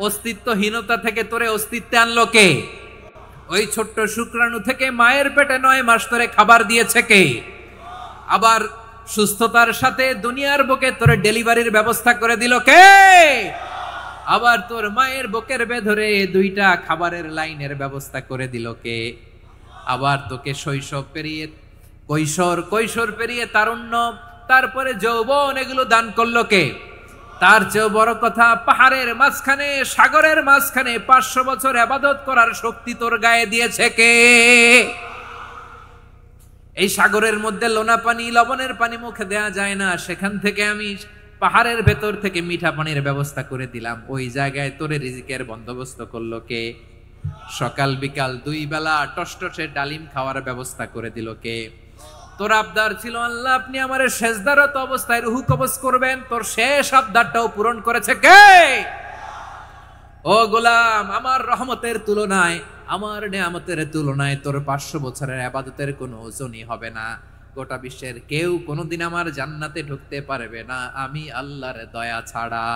অস্তিত্বহীনতা থেকে তোরে অস্তিত্বে আনলো কে? ওই ছোট্ট শুক্রাণু থেকে মায়ের পেটে 9 মাস ধরে খাবার দিয়েছে কে? আবার সুস্থতার সাথে দুনিয়ার বুকে তোরে ডেলিভারির ব্যবস্থা করে দিল কে? আবার তোর মায়ের বুকের ভেতরে 2টা খাবারের লাইনের ব্যবস্থা করে দিল কে? আবার তোকে শৈশব পেরিয়ে কৈশোর পেরিয়ে তারুণ্য, তারপরে যৌবন, এগুলো দান করলো কে? তার চেয়েও বড় কথা, পাহাড়ের মাঝখানে সাগরের মাঝখানে 500 বছর ইবাদত করার শক্তি তোর গায়ে দিয়েছে কে? এই সাগরের মধ্যে লোনা পানি লবণের পানি মুখে দেয়া যায় না, সেখান থেকে আমি পাহাড়ের ভেতর থেকে মিঠা পানির ব্যবস্থা করে দিলাম, ওই জায়গায় তোরে রিজিকের বন্দোবস্ত করলো কে? সকাল বিকাল 2 বেলা টসটসে ডালিম খাওয়ার ব্যবস্থা করে দিল কে? তোর আবদার ছিল আল্লাহ আপনি আমারে সেজদারত অবস্থায় রুহু কবজ করবেন, তোর শেষ আবদারটাও পূরণ করেছে কে? ও গোলাম আমার রহমতের তুলনায়, আমার নেয়ামতের তুলনায় তোর 500 বছরের ইবাদতের কোনো ওজনই হবে না। গোটা বিশ্বের কেউ কোনোদিন আমার জান্নাতে ঢুকতে পারবে না আমি আল্লাহর দয়া ছাড়া।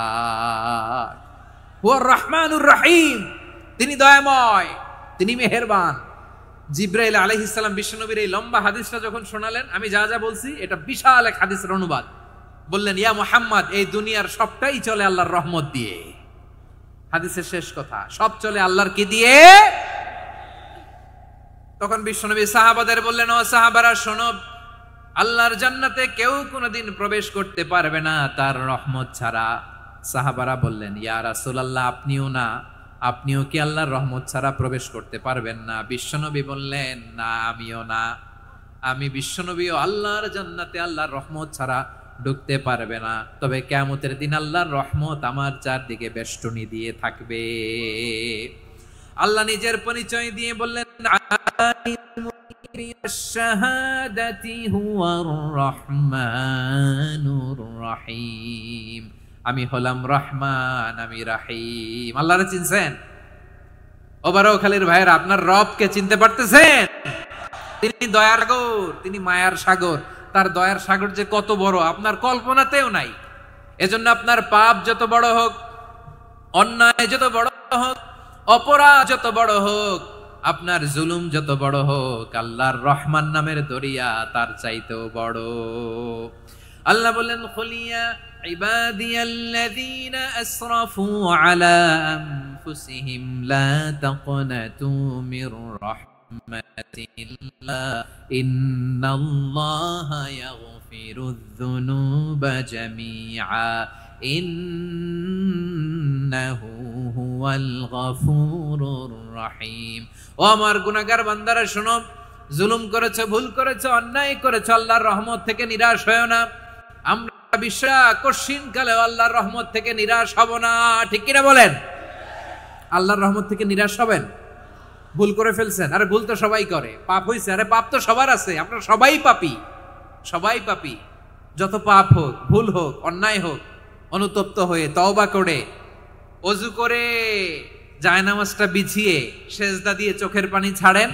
হুয়ার রহমানুর রহিম, তিনি দয়াময়, তিনি মেহেরবান। জিব্রাইল আলাইহিস সালাম বিশ্বনবীর এই লম্বা হাদিসটা যখন শোনালেন, আমি যা যা বলছি এটা বিশাল এক হাদিসের অনুবাদ, বললেন ইয়া মুহাম্মদ এই দুনিয়ার সবটাই চলে আল্লাহর রহমত দিয়ে। হাদিসের শেষ কথা, সব চলে আল্লাহর কি দিয়ে? তখন বিশ্বনবী সাহাবাদের বললেন ও সাহাবারা শোনো, আল্লাহর জান্নাতে কেউ কোনোদিন প্রবেশ করতে পারবে না তার রহমত ছাড়া। সাহাবারা বললেন ইয়া রাসূলুল্লাহ আপনিও না, আপনিও কি আল্লাহর রহমত ছাড়া প্রবেশ করতে পারবেন না? বিশ্বনবী বললেন না আমিও না, আমি বিশ্বনবীও আল্লাহর জান্নাতে আল্লাহর রহমত ছাড়া ঢুকতে পারবে না, তবে কিয়ামতের দিন আল্লাহর রহমত আমার চারদিকে বেষ্টনী দিয়ে থাকবে। আল্লাহ নিজের পরিচয় দিয়ে বললেন শাহাদাতি হুয়ার রহমানুর রহিম, আমি হলাম রহমান, আমি রাহিম। আল্লাহরে চিনছেন? ওবারও খালির ভাইয়ের আপনার রবকে চিনতে পারতেছেন? তিনি দয়ার সাগর, তিনি মায়ার সাগর। তার দয়ার সাগর যে কত বড় আপনার কল্পনাতেও নাই। এজন্য আপনার পাপ যত বড় হোক, অন্যায় যত বড় হোক, অপরাধ যত বড় হোক, আপনার জুলুম যত বড় হোক, আল্লাহর রহমান নামের দরিয়া তার চাইতেও বড়। আল্লাহ বলেন, খুলিয়া ইবাদিয়াল্লাযীনা আসরাফু আলা আনফুসিহিম লা তাকনাতু মির রাহমাতিল্লাহ ইন্নাল্লাহা ইয়াগফিরুয যুনুবা জামিআ ইন্নাহু হুয়াল গফুরুর রহিম। ও আমার গুনাহগার বান্দারা শোনো, জুলুম করেছো, ভুল করেছো, অন্যায় করেছো, আল্লাহর রহমত থেকে নিরাশ হয়ো না। আমরা বিশ্বাস কঠিনকালে আল্লাহর রহমত থেকে নিরাশ হব না, ঠিক কিনা বলেন? আল্লাহর রহমত থেকে নিরাশ হবেন? ভুল করে ফেলছেন, আরে ভুল তো সবাই করে, পাপ হইছে, আরে পাপ তো সবার আছে, আপনারা সবাই পাপী, সবাই পাপী। যত পাপ হোক, ভুল হোক, অন্যায় হোক, অনুতপ্ত হয়ে তওবা করে ওযু করে জায়নামাজটা বিছিয়ে সেজদা দিয়ে চোখের পানি ছাড়েন।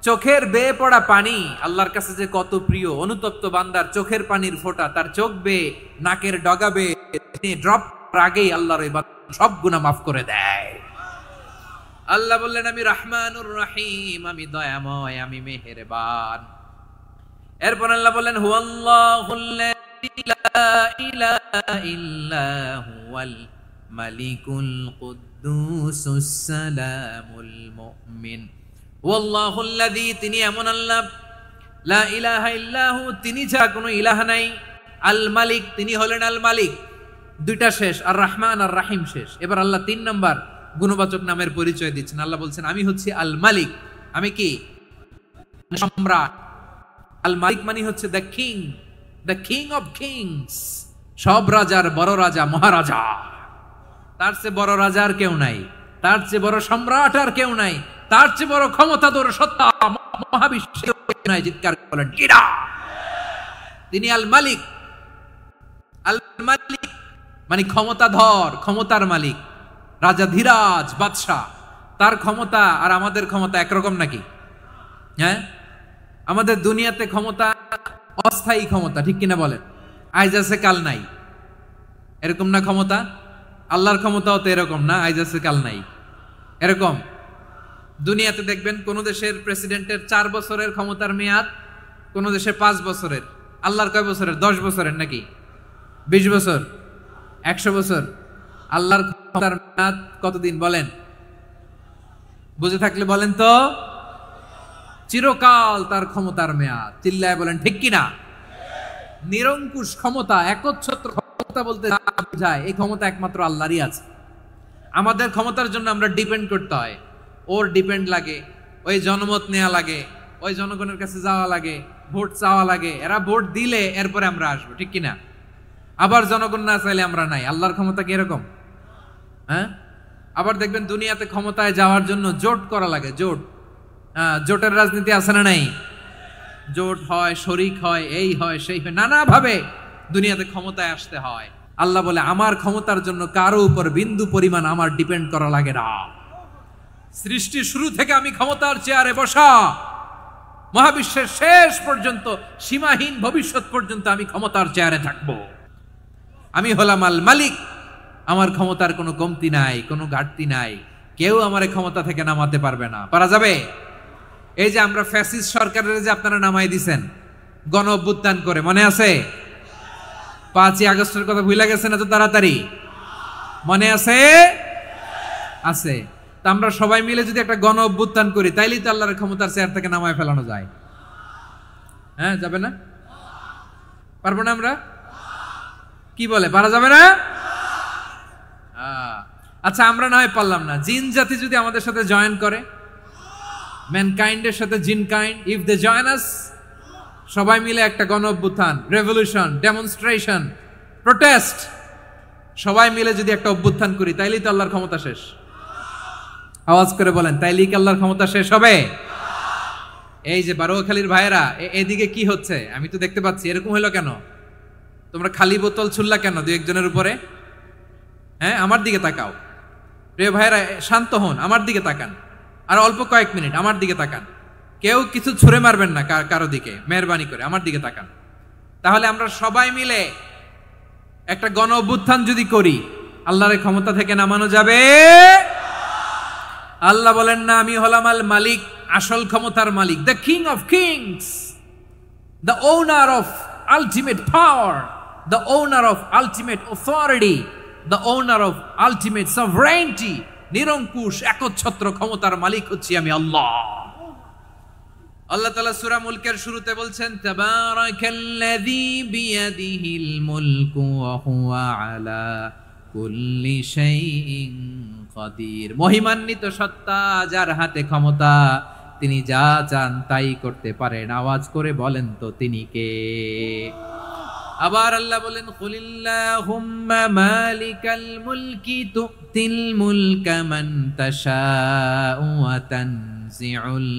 চোখের বেয়ে পড়া পানি আল্লাহর কাছে যে কত প্রিয়। অনুতপ্ত বান্দার চোখের পানির ফোঁটা তার চোখ বেয়ে, নাকের ডগা বেয়ে ড্রপ আগেই আল্লাহর সব গুনাহ মাফ করে দেয়। আল্লাহ বললেন, আমি রহমানুর রহিম, আমি দয়াময়, আমি মেহেরবান। এরপর আল্লাহ বললেন, হুয়াল্লাহুল্লাযী লা ইলাহা ইল্লা হুয়াল মালিকুল কুদ্দুসুস সালামুল মুমিন। ওয়াল্লাহুল্লাযী, তিনি এমন আল্লাহ, লা ইলাহা ইল্লাহু, তিনি ছাড়া কোনো ইলাহ নাই, আল মালিক, তিনি হলেন আল মালিক। দুইটা শেষ, আর রহমান আর রাহিম শেষ। এবার আল্লাহ 3 নাম্বার গুণবাচক নামের পরিচয় দিচ্ছেন। আল্লাহ বলছেন, আমি হচ্ছি আল মালিক। আমি কি? সম্রাট। আল মালিক মানে হচ্ছে the king, the king of kings, সব রাজার বড় রাজা, মহারাজা। তার চেয়ে বড় রাজা আর কেউ নাই, তার চেয়ে বড় সম্রাট আর কেউ নাই, তার চেয়ে বড় ক্ষমতাধর সত্তা মহাবিশ্বে নাই। চিৎকার করেন কিরা? তিনি আল মালিক। আল মালিক মানে ক্ষমতাধর, ক্ষমতার মালিক, রাজা ধীরাজ বাদশাহ। তার ক্ষমতা আর আমাদের ক্ষমতা একরকম নাকি? হ্যাঁ, আমাদের দুনিয়াতে ক্ষমতা অস্থায়ী ক্ষমতা, ঠিক কিনা বলেন? আজ আছে কাল নাই, এরকম না ক্ষমতা? আল্লাহর ক্ষমতাও তো এরকম না, আজ আছে কাল নাই এরকম। দুনিয়াতে দেখবেন কোন দেশের প্রেসিডেন্টের 4 বছরের ক্ষমতার মেয়াদ, কোন দেশের 5 বছরের। আল্লাহর কয় বছরের? 10 বছরের নাকি 20 বছর, 100 বছর। আল্লাহর ক্ষমতার মেয়াদ কতদিন বলেন? বুঝে থাকলে বলেন তো। চিরকাল তার ক্ষমতার মেয়াদ। চিল্লায় বলেন ঠিক কিনা? নিরঙ্কুশ ক্ষমতা, একচ্ছত্র ক্ষমতা বলতে বোঝায় এই ক্ষমতা একমাত্র আল্লাহরই আছে। আমাদের ক্ষমতার জন্য আমরা ডিপেন্ড করতে হয়, ওর ডিপেন্ড লাগে, ওই জনমত নেওয়া লাগে, ওই জনগণের কাছে যাওয়া লাগে, ভোট চাওয়া লাগে, এরা ভোট দিলে এরপরে আমরা আসবো, ঠিক কিনা? আবার জনগণ না চাইলে আমরা নাই। আল্লাহর ক্ষমতা কি এরকম? হ্যাঁ, আবার দেখবেন দুনিয়াতে ক্ষমতায় যাওয়ার জন্য জোট করা লাগে, জোট। জোটের রাজনীতি আছে না নাই? জোট হয়, শরিক হয়, এই হয়, সেই হয়, নানা ভাবে দুনিয়াতে ক্ষমতায় আসতে হয়। আল্লাহ বলে, আমার ক্ষমতার জন্য কারো উপর বিন্দু পরিমাণ আমার ডিপেন্ড করা লাগে না। সৃষ্টি শুরু থেকে আমি ক্ষমতার চেয়ারে বসা, মহাবিশ্বের শেষ পর্যন্ত, সীমাহীন ভবিষ্যৎ পর্যন্ত আমি ক্ষমতার চেয়ারে থাকব। আমি হলাম আল মালিক। আমার ক্ষমতার কোনো কমতি নাই, কোনো ঘাটতি নাই। কেউ আমার ক্ষমতা থেকে নামাতে পারবে না। পারা যাবে? এই যে আমরা ফ্যাসিস্ট সরকারের যে আপনারা নামাই দিছেন গণ অভ্যুত্থান করে, মনে আছে? 5ই আগস্টের কথা ভুলে গেছেন এত তাড়াতাড়ি? মনে আছে? আছে। তা আমরা সবাই মিলে যদি একটা গণ অভ্যুত্থান করি, তাইলেই তো আল্লাহর ক্ষমতার চেয়ার থেকে নামায় ফেলানো যায়। হ্যাঁ, যাবে না? পারবো না আমরা? কি বলে, পারা যাবে না? আচ্ছা, আমরা না হয় পারলাম না, জিন জাতি যদি আমাদের সাথে জয়েন করে, ম্যানকাইন্ডের সাথে জিনকাইন্ড, ইফ দে জয়েন আস, সবাই মিলে একটা গণ অভ্যুত্থান, রেভলিউশন, ডেমনস্ট্রেশন, প্রোটেস্ট, সবাই মিলে যদি একটা অভ্যুত্থান করি, তাইলেই তো আল্লাহর ক্ষমতা শেষ। আওয়াজ করে বলেন, তাইলেই কি আল্লাহর ক্ষমতা শেষ হবে? এই যে বারোয়াখালীর ভাইয়েরা, এদিকে কি হচ্ছে আমি তো দেখতে পাচ্ছি, এরকম হলো কেন? তোমরা খালি বোতল ছুড়লা কেন 2-1 উপরে? হ্যাঁ, আমার দিকে তাকাও। প্রিয় ভাইয়েরা, শান্ত হন, আমার দিকে তাকান, আর অল্প কয়েক মিনিট আমার দিকে তাকান। কেউ কিছু ছুঁড়ে মারবেন না কারো দিকে, মেহরবানি করে আমার দিকে তাকান। তাহলে আমরা সবাই মিলে একটা গণ অভ্যুত্থান যদি করি, আল্লাহর ক্ষমতা থেকে নামানো যাবে। আল্লাহ বলেন না আমি হলাম আল মালিক, আসল ক্ষমতার মালিক, the king of kings, the owner of ultimate power, the owner of ultimate authority, the owner of ultimate sovereignty. নিরঙ্কুশ একচ্ছত্র ক্ষমতার মালিক হচ্ছি আমি আল্লাহ। আল্লাহ তাআলা সূরা মুলকের শুরুতে বলছেন তাবারাকাল্লাযী বিয়াদিহিল মুলকু ওয়া হুয়া আলা কুল্লি শাইইন কাদির। মহিমান্বিত সত্তা, যার হাতে ক্ষমতা, তিনি যা চান তাই করতে পারেন। আওয়াজ করে বলেন তো তিনি কে? আবার আল্লাহ বলেন কুলিল্লাহুম্মা মালিকাল মুলকি তুতিল মুলকা মান তাশাউ ওয়া তানজিউল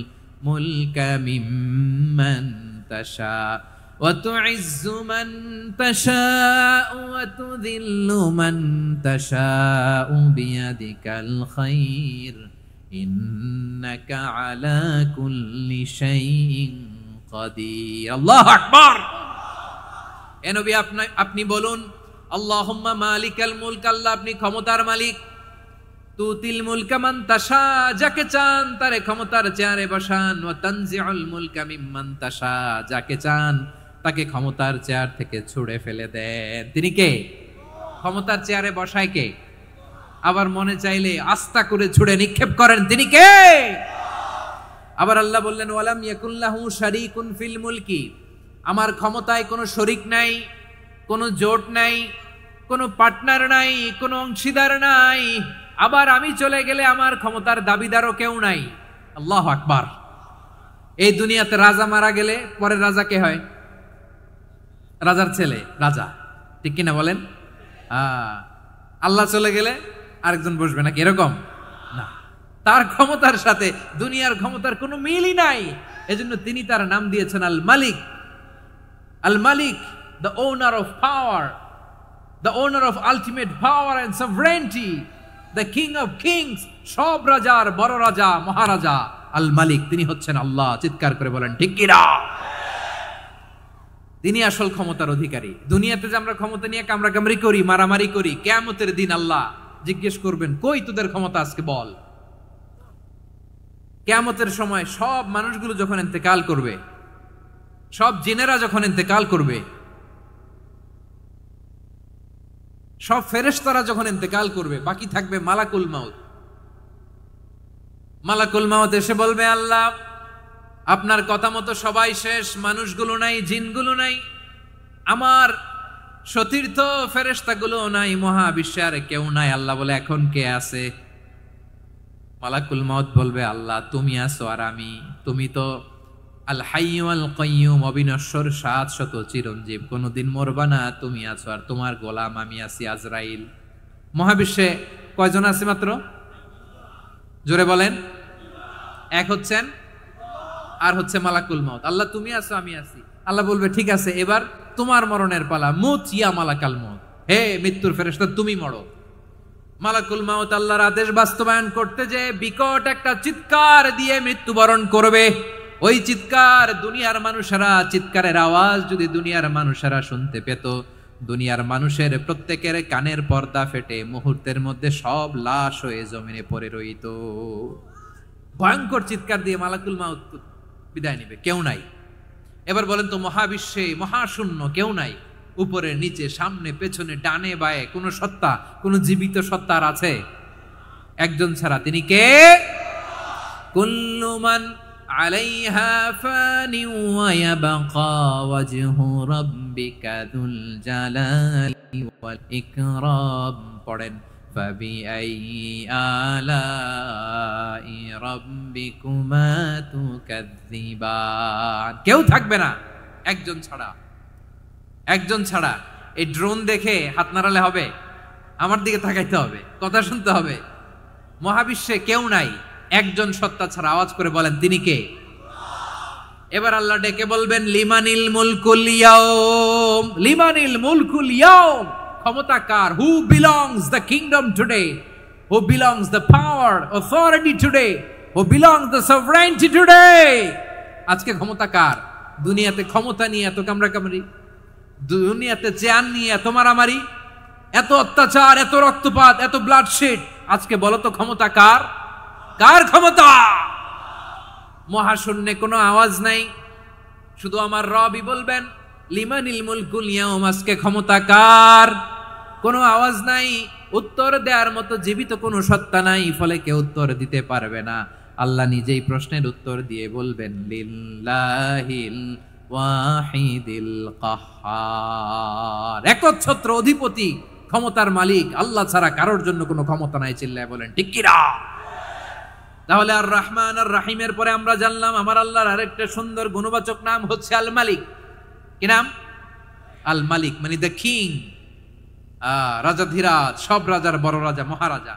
মুলকা মিম্মান তাশা ওয়া তুইজ্জু মান তাশাউ ওয়া তুযিল্লু মান তাশাউ বিয়াদিকাল খায়র ইন্নাকা আলা কুল্লি শাইইন কাদির। আল্লাহু আকবার। এ নবী আপনি বলুন আল্লাহুম্মা মালিকাল মুলক, আল্লাহ আপনি ক্ষমতার মালিক। তুতিল মুলকা মান তাশা, যাকে চান তারে ক্ষমতার চেয়ারে বসান। ওয়া তানজিউল মুলকা মিম্মান তাশা, যাকে চান তাকে ক্ষমতার চেয়ার থেকে ছুঁড়ে ফেলে দেন। তিনি কে? ক্ষমতার চেয়ারে বসায় কে? আবার মনে চাইলে আস্থা করে ছুঁড়ে নিক্ষেপ করেন, তিনি কে? আবার আল্লাহ বললেন ওয়ালাম ইয়াকুল্লাহু শারীকুন ফিল মুলকি, আমার ক্ষমতায় কোনো শরিক নাই, কোনো জোট নাই, কোনো পার্টনার নাই, কোনো অংশীদার নাই। আবার আমি চলে গেলে আমার ক্ষমতার দাবিদারও কেউ নাই। আল্লাহু আকবার। এই দুনিয়াতে রাজা মারা গেলে পরের রাজা কে হয়? রাজার ছেলে রাজা, ঠিক কিনা বলেন? আল্লাহ চলে গেলে আরেকজন বসবে নাকি? এরকম না, তার ক্ষমতার সাথে দুনিয়ার ক্ষমতার কোনো মিলই নাই। এজন্য তিনি তার নাম দিয়েছেন আল মালিক। আল মালিক, the owner of power, the owner of ultimate power and sovereignty, the king of kings, সব রাজার বড় রাজা, মহারাজা আল মালিক, তিনি হচ্ছেন আল্লাহ। চিৎকার করে বলেন ঠিক কি না? তিনি আসল ক্ষমতার অধিকারী। দুনিয়াতে যে আমরা ক্ষমতা নিয়ে কামড়াকামড়ি করি, মারামারি করি, কিয়ামতের দিন আল্লাহ জিজ্ঞেস করবেন কই তোদের ক্ষমতা আজকে বল। কিয়ামতের সময় সব মানুষগুলো যখন ইন্তেকাল করবে, সব জিনেরা যখন ইন্তেকাল করবে, সব ফেরেশতারা যখন ইন্তেকাল করবে, বাকি থাকবে মালাকুল মাউত। মালাকুল মাউত এসে বলবে আল্লাহ আপনার কথা মতো সবাই শেষ, মানুষগুলো নাই, জিনগুলো নাই, আমার সতীর্থ ফেরেশতাগুলো নাই, মহাবিশ্বে আর কেউ নাই। আল্লাহ বলে এখন কে আছে? মালাকুল মাউত বলবে আল্লাহ তুমি আছো আর আমি। তুমি তো আল হাইয়্যু আল কাইয়্যুম, অবিনশ্বর, শাশ্বত, চিরঞ্জীব, কোনদিন মরবা না, তুমি আছো আর তোমার গোলাম আমি আছি আজরাইল। মহাবিশ্বে কয়জন আছে মাত্র? জোরে বলেন। এক হচ্ছেন আর হচ্ছে মালাকুল মাউত। আল্লাহ তুমি আছো আমি আছি। আল্লাহ বলবে ঠিক আছে এবার তোমার মরণের পালা, মুত ইয়া মালাকাল মাউত, হে মৃত্যুর ফেরেশতা তুমি মরো। মালাকুল মাউত আল্লাহর আদেশ বাস্তবায়ন করতে যে বিকট একটা চিৎকার দিয়ে মৃত্যুবরণ করবে। ওই চিৎকার দুনিয়ার মানুষেরা, চিৎকারের আওয়াজ যদি দুনিয়ার মানুষেরা শুনতে পেত, দুনিয়ার মানুষের প্রত্যেকের কানের পর্দা ফেটে মুহূর্তের মধ্যে সব লাশ হয়ে জমিনে পড়ে রইত। ভয়ঙ্কর চিৎকার দিয়ে মালাকুল মাউত বিদায় নেবে, কেউ নাই। এবার বলেন তো মহাবিশ্বে মহাশূন্য, কেউ নাই, উপরে নিচে সামনে পেছনে ডানে বায়ে কোন সত্তা, কোন জীবিত সত্তার আছে? একজন ছাড়া, তিনি কে? কুল্লু মান আলাইহা ফানি ওয়া ইয়াবকা ওয়াজহু রাব্বিকা যুল জালালি ওয়াল ইকরাম। পড়েন ফাবিআইয়ি আলাই রাব্বিকুমা তুকাযযিবান। কেউ থাকবে না একজন ছাড়া, একজন ছাড়া। এই ড্রোন দেখে হাত নাড়ালে হবে? আমার দিকে তাকাইতে হবে, কথা শুনতে হবে। মহাবিশ্বে কেউ নাই একজন সত্তা ছাড়া। আওয়াজ করে বলেন তিনি কে? এবার আল্লাহ ডেকে বলবেন লিমানিল মুলকুল ইয়াউম, লিমানিল মুলকুল ইয়াউম, ক্ষমতা কার? Who belongs the kingdom today, who belongs the power authority today, who belongs the sovereignty today. আজকে ক্ষমতা কার? দুনিয়াতে ক্ষমতা নিয়ে এত কামড়াকামড়ি, দুনিয়াতে চেয়ার নিয়ে এত মারামারি, এত অত্যাচার, এত রক্তপাত, এত ব্লাডশেড, আজকে বলো তো ক্ষমতা কার? কার ক্ষমতা? মহাশূন্যে কোনো আওয়াজ নাই, শুধু আমার রবই বলবেন লিমানিল মুলকুল ইয়াউম, আজকে ক্ষমতা কার? কোনো আওয়াজ নাই, উত্তর দেওয়ার মতো জীবিত কোনো সত্তা নাই, ফলে কেউ উত্তর দিতে পারবে না। আল্লাহ নিজেই প্রশ্নের উত্তর দিয়ে বলবেন লিল্লাহিল ওয়াহিদিল কাহ্হার, একচ্ছত্র অধিপতি, ক্ষমতার মালিক আল্লাহ ছাড়া কারোর জন্য কোনো ক্ষমতা নাই। চিল্লায় বলেন ঠিক কি না? তাহলে আর রহমান আর রাহিমের পরে আমরা জানলাম আমার আল্লাহর আরেকটা সুন্দর গুণবাচক নাম হচ্ছে আল মালিক। কি নাম? আল মালিক, মানে দ্য কিং, রাজাধিরাজ, সব রাজার বড় রাজা, মহারাজা।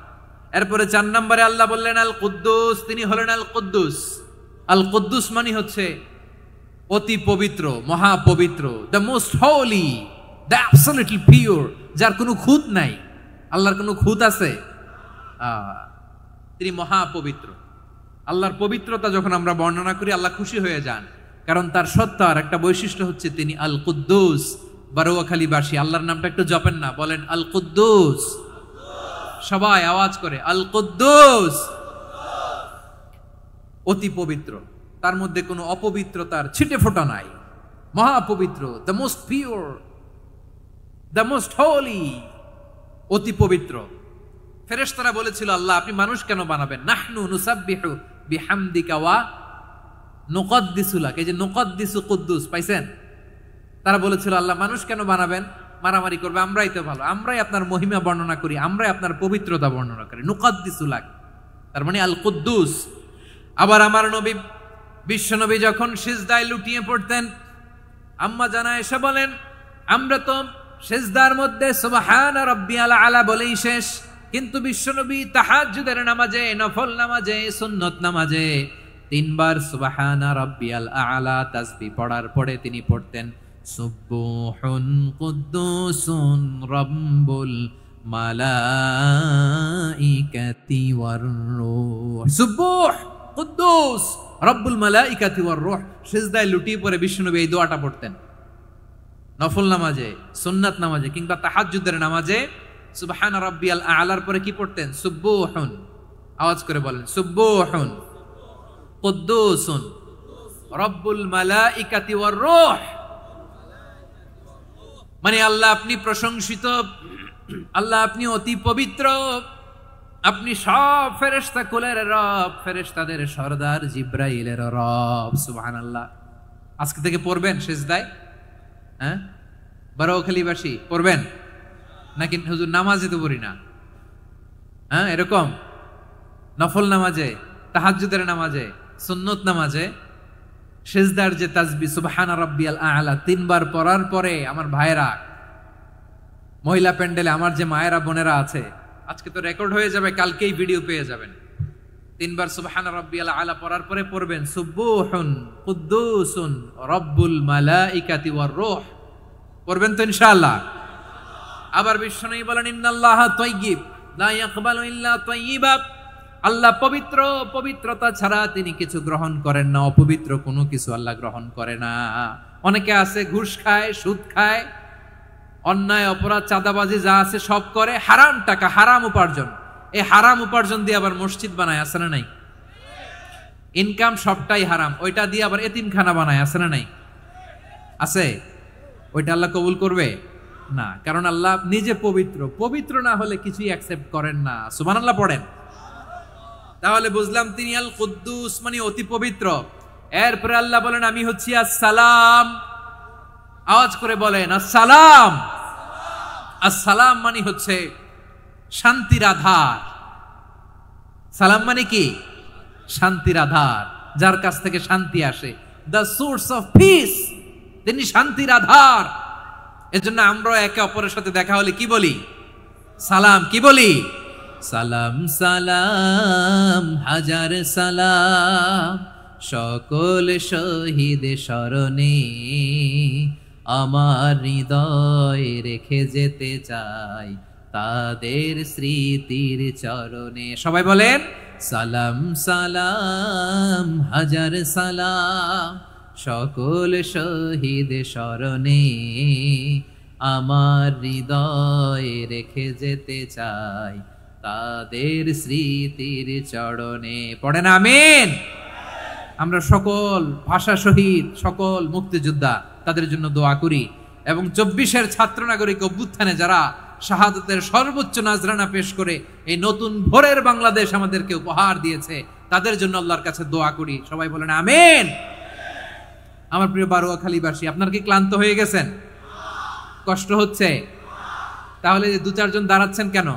এরপরে 4 নম্বরে আল্লাহ বললেন আল কুদ্দুস, তিনি হলেন আল কুদ্দুস। আল কুদ্দুস মানে হচ্ছে অতি পবিত্র, মহাপবিত্র, the most holy, the absolutely pure, যার কোনো খুঁত নাই। আল্লাহর কোনো খুঁত আছে? তিনি মহাপবিত্র। আল্লাহর পবিত্রতা যখন আমরা বর্ণনা করি আল্লাহ খুশি হয়ে যান, কারণ তার সত্তার একটা বৈশিষ্ট্য হচ্ছে তিনি আল কুদ্দুস। বারোয়াখালীবাসী আল্লাহর নামটা একটু জপেন না, বলেন আল কুদ্দুস, সবাই আওয়াজ করে আল কুদ্দুস। অতি পবিত্র, তার মধ্যে কোনো অপবিত্রতার ছিটে ফোঁটা নাই, মহাপবিত্র, the most pure, the most holy, অতি পবিত্র। ফেরেশতারা বলেছিল আল্লাহ আপনি মানুষ কেন বানাবেন? নাহনু নুসাব্বিহু বিহামদিকা ওয়া নুকদ্দিসু লাক, এই যে নুকদ্দিসু কুদ্দুস পাইছেন? তারা বলেছিল আল্লাহ মানুষ কেন বানাবেন, মারামারি করবে, আমরাই তো ভালো, আমরাই আপনার মহিমা বর্ণনা করি, আমরাই আপনার পবিত্রতা বর্ণনা করি। নুকদ্দিসু লাক তার মানে আল কুদ্দুস। আবার আমার নবী বিশ্ব নবী যখন সিজদায় লুটিয়ে পড়তেন, আম্মা জানা এসে বলেন আমরা তো সিজদার মধ্যে সুবহানা রাব্বিয়াল আলা বলেই শেষ, কিন্তু বিশ্বনবী তাহাজ্জুদের নামাজে, নফল নামাজে, সুন্নত নামাজে 3 বার সুবহানা রাব্বিয়াল আলা তাসবিহ পড়ার পরে তিনি পড়তেন সুবহুন কুদ্দুসুন রাব্বুল মালাইকাতি ওয়ার রূহ। সুবহ কুদ্দুস রাব্বুল মালাইকাতি ওয়ার রূহ। সিজদায় লুটিয়ে পড়ে বিশ্বনবী এই দোয়াটা পড়তেন নফল নামাজে, সুন্নাত নামাজে কিংবা তাহাজ্জুদের নামাজে। সুবহান রাব্বিয়াল আলার পরে কি পড়তেন? সুবহুন, আওয়াজ করে বলেন সুবহুন কুদ্দুসুন রাব্বুল মালাইকাতি ওয়ার রূহ। মানে আল্লাহ আপনি প্রশংসিত, আল্লাহ আপনি অতি পবিত্র, আপনি সব ফেরেশতা কুলের রব, ফেরেশতাদের সরদার জিব্রাইলের রব। সুবহানাল্লাহ। আজকে থেকে পড়বেন সিজদায়? হ্যাঁ, বারোয়াখালীবাসী পড়বেন নাকি হুজুর নামাজে তো পড়ি না? হ্যাঁ, এরকম নফল নামাজে, তাহাজ্জুদের নামাজে, সুন্নত নামাজে সিজদার যে তাসবিহ সুবহান রাব্বিয়াল আ'লা 3 বার পড়ার পরে আমার ভাইরা, মহিলা প্যান্ডেলে আমার যে মায়েরা বোনেরা আছে, আজকে তো রেকর্ড হয়ে যাবে, কালকেই ভিডিও পেয়ে যাবেন। 3 বার সুবহান রাব্বিয়াল আ'লা পড়ার পরে পড়বেন সুবহুন কুদ্দুসুন রাব্বুল মালাইকাতি ওয়ার রূহ। পড়বেন তো ইনশাআল্লাহ? আবার বিশ্বনবী বলেন ইন্নাল্লাহা তাইয়্যিব লা ইয়াকবালু ইল্লা তাইয়্যিবা, আল্লাহ পবিত্র, পবিত্রতা ছাড়া তিনি কিছু গ্রহণ করেন না, অপবিত্র কোনো কিছু আল্লাহ গ্রহণ করে না। অনেকে আছে ঘুষ খায়, সুদ খায়, অন্যায় অপরাধ চাঁদাবাজি যা আছে সব করে, হারাম টাকা, হারাম উপার্জন। এই হারাম উপার্জন দিয়ে আবার মসজিদ বানায়, আছে না নাই? ইনকাম সবটাই হারাম, ওইটা দিয়ে আবার এতিমখানা বানায়, আছে না নাই? আছে। ওইটা আল্লাহ কবুল করবে না, কারণ আল্লাহ নিজে পবিত্র, পবিত্র না হলে কিছুই অ্যাকসেপ্ট করেন না। সুবহানাল্লাহ পড়েন। তাহলে বুঝলাম তিনি আল কুদ্দুস মানে অতি পবিত্র। এরপরে আল্লাহ বলেন আমি হচ্ছি আসসালাম। আওয়াজ করে বলেন আসসালাম। আসসালাম মানে হচ্ছে শান্তির আধার। সালাম মানে কি? শান্তির আধার, যার কাছ থেকে শান্তি আসে, দ্য সোর্স অফ পিস। তিনি শান্তির আধার। এজন্য আমরা একে অপরের সাথে দেখা হলে কি বলি? সালাম। কি বলি? সালাম সালাম হাজার সালাম, সকল শহীদ স্মরণে আমার হৃদয় রেখে যেতে চাই তাদের স্মৃতির চরণে। সবাই বলেন সালাম সালাম হাজার সালাম, সকল শহীদ স্মরণে আমার হৃদয় রেখে যেতে চাই তাদের স্মৃতির চরণে। পড়েন আমিন। আমরা সকল ভাষা শহীদ, সকল মুক্তিযোদ্ধা তাদের জন্য দোয়া করি, এবং 24-এর ছাত্র নাগরিক অভ্যুত্থানে যারা শাহাদাতের সর্বোচ্চ নাজরানা পেশ করে এই নতুন ভোরের বাংলাদেশ আমাদেরকে উপহার দিয়েছে, তাদের জন্য আল্লাহর কাছে দোয়া করি। সবাই বলেন আমিন। আমার প্রিয় বারোয়াখালীবাসী, আপনার কি ক্লান্ত হয়ে গেছেন? কষ্ট হচ্ছে? তাহলে 2-4 জন দাঁড়াচ্ছেন কেন?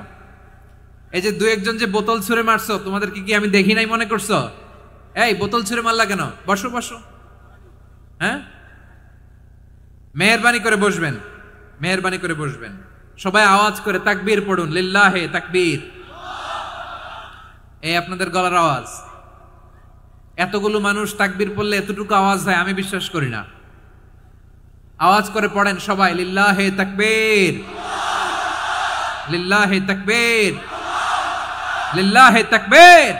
এই যে 2-1 জন যে বোতল ছুঁড়ে মারছো, তোমাদেরকে কি আমি দেখি নাই মনে করছো? এই বোতল ছুঁড়ে মারলা কেন? বসো বসো। হ্যাঁ, মেহেরবানি করে বসবেন, মেহেরবানি করে বসবেন। সবাই আওয়াজ করে তাকবীর পড়ুন, লিল্লাহে তাকবীর। এই আপনাদের গলার আওয়াজ। এতগুলো মানুষ তাকবীর পড়লে এতটুকু আওয়াজ হয় আমি বিশ্বাস করি না। আওয়াজ করে পড়েন সবাই, লিল্লাহে তাকবীর, লিল্লাহে তাকবীর, লিল্লাহে তাকবীর।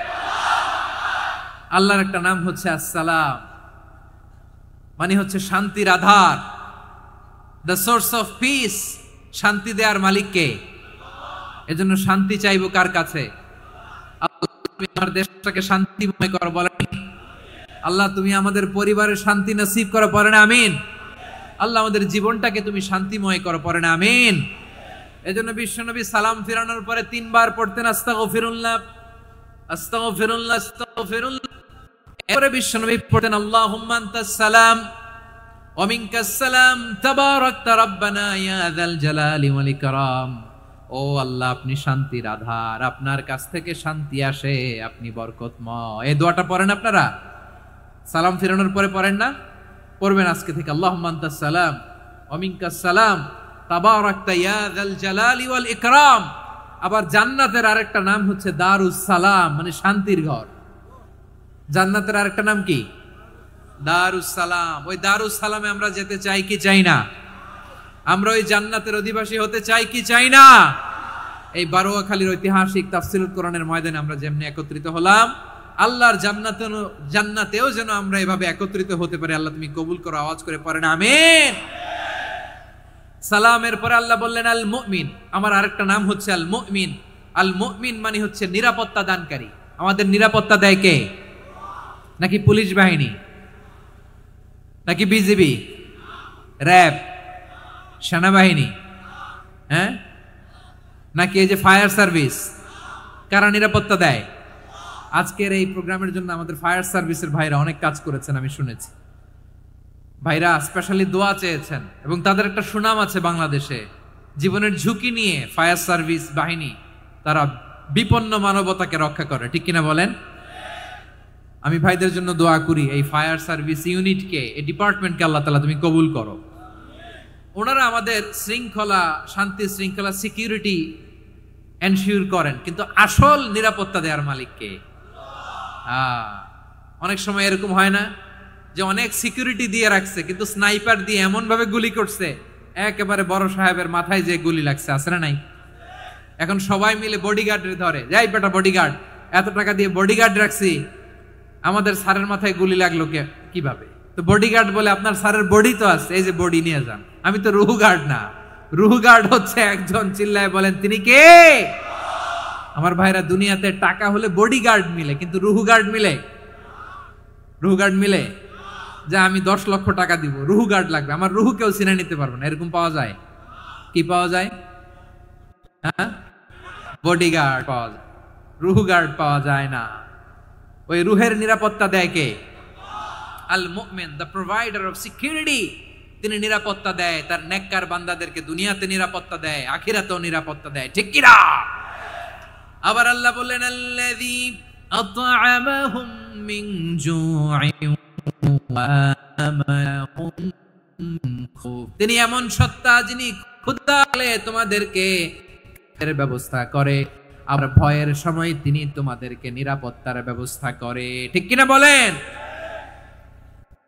আল্লাহর একটা নাম হচ্ছে আসসালাম, মানে হচ্ছে শান্তির আধার, দ্য সোর্স অফ পিস। শান্তি দেওয়ার মালিক কে? এজন্য শান্তি চাইবো কার কাছে? আল্লাহ তুমি আমার দেশটাকে শান্তিময় করো, বলেন আল্লাহ তুমি আমাদের পরিবারের শান্তি নসিব করো, পড়েন আমিন। আল্লাহ আমাদের জীবনটাকে তুমি শান্তিময় করো, পড়েন আমিন। এজন্য বিশ্বনবী সালাম ফিরানোর পরে 3 বার পড়তেন আস্তাগফিরুল্লাহ, আস্তাগফিরুল্লাহ, আস্তাগফিরুল্লাহ। এরপরে বিশ্বনবী পড়তেন আল্লাহুম্মা আনতাস সালাম ওয়া মিনকাস সালাম তাবারাকতা রাব্বানা ইয়া যাল জালালি ওয়াল ইকরাম। ও আল্লাহ আপনি শান্তির আধার, আপনার কাছ থেকে শান্তি আসে, আপনি বরকতময়। এই দোয়াটা পড়েন আপনারা সালাম ফিরানোর পরে, পড়েন না? পড়বেন আজকে থেকে, আল্লাহুম্মা আনতাস সালাম ওয়া মিনকাস সালাম তাবারাকতা ইয়া যাল জালালি ওয়াল ইকরাম। আবার জান্নাতের আরেকটা নাম হচ্ছে দারুস সালাম, মানে শান্তির ঘর। জান্নাতের আরেকটা নাম কি? দারুস সালাম। ওই দারুস সালামে আমরা যেতে চাই কি চাই না? আমরা ওই জান্নাতের অধিবাসী হতে চাই কি চাই না? এই বারোয়াখালীর ঐতিহাসিক তাফসীরুল কোরআনের ময়দানে আমরা যেমনি একত্রিত হলাম, আল্লাহর জান্নাতেও যেন আমরা এভাবে একত্রিত হতে পারি। আল্লাহ তুমি কবুল করো। আওয়াজ করে পড়েন আমিন। সালামের পরে আল্লাহ বললেন আল মুমিন। আমার আরেকটা নাম হচ্ছে আল মুমিন। আল মুমিন মানে হচ্ছে নিরাপত্তা দানকারী। আমাদের নিরাপত্তা দেয় কে? নাকি পুলিশ বাহিনী, নাকি বিজিবি, র্যাব, সেনাবাহিনী, হ্যাঁ, নাকি এই যে ফায়ার সার্ভিস? কারা নিরাপত্তা দেয়? আজকের এই প্রোগ্রামের জন্য আমাদের ফায়ার সার্ভিসের ভাইরা অনেক কাজ করেছেন, আমি শুনেছি। ভাইরা স্পেশালি দোয়া চেয়েছেন, এবং তাদের একটা সুনাম আছে বাংলাদেশে। জীবনের ঝুঁকি নিয়ে ফায়ার সার্ভিস বাহিনী তারা বিপন্ন মানবতাকে রক্ষা করে, ঠিক কিনা বলেন? আমি ভাইদের জন্য দোয়া করি, এই ফায়ার সার্ভিস ইউনিটকে, এই ডিপার্টমেন্টকে আল্লাহ তাআলা তুমি কবুল করো। ওনারা আমাদের শৃঙ্খলা, শান্তি শৃঙ্খলা, সিকিউরিটি এনশিওর করেন, কিন্তু আসল নিরাপত্তা দেওয়ার মালিক কে? অনেক সময় এরকম হয় না যে অনেক সিকিউরিটি দিয়ে রাখছে, কিন্তু স্নাইপার দিয়ে এমন ভাবে গুলি করছে একেবারে বড় সাহেবের মাথায় যে গুলি লাগছে, আছে না নাই? এখন সবাই মিলে বডিগার্ডের ধরে, যাই বেটা বডিগার্ড, এত টাকা দিয়ে বডিগার্ড রাখছি, আমাদের স্যারের মাথায় গুলি লাগলো কিভাবে? তো বডিগার্ড বলে আপনার স্যারের বডি তো আছে, এই যে বডি নিয়ে যান। আমি তো রুহু গার্ড না, রুহু গার্ড হচ্ছে একজন। চিল্লায় বলেন তিনি কে? আমার ভাইরা, দুনিয়াতে টাকা হলে বডিগার্ড মিলে, কিন্তু রুহু গার্ড মিলে? রুহু গার্ড মিলে? যে আমি 10 লক্ষ টাকা দিব, রুহু গার্ড লাগবে, আমার রুহু কেউ চিনে নিতে পারবে না, এরকম পাওয়া যায়? কি পাওয়া যায়? হ্যাঁ, বডিগার্ড পাওয়া যায়, রুহু গার্ড পাওয়া যায় না। ওই রুহের নিরাপত্তা দেয় কে? আল মুমিন, দ্য প্রোভাইডার অফ সিকিউরিটি। তিনি নিরাপত্তা দেয় তার নেককার বান্দাদেরকে, দুনিয়াতে নিরাপত্তা দেয়, আখিরাতেও নিরাপত্তা দেয়, ঠিক কি না? আবার আল্লাহ বললেন আল্লাযী আত'আমাহুম মিন জু'ইন ওয়া আমানাহুম মিন খাউফ। তিনি এমন সত্তা যিনি ক্ষুধালে তোমাদেরকে এর ব্যবস্থা করে, আর ভয়ের সময় তিনি তোমাদেরকে নিরাপত্তার ব্যবস্থা করে, ঠিক কিনা বলেন?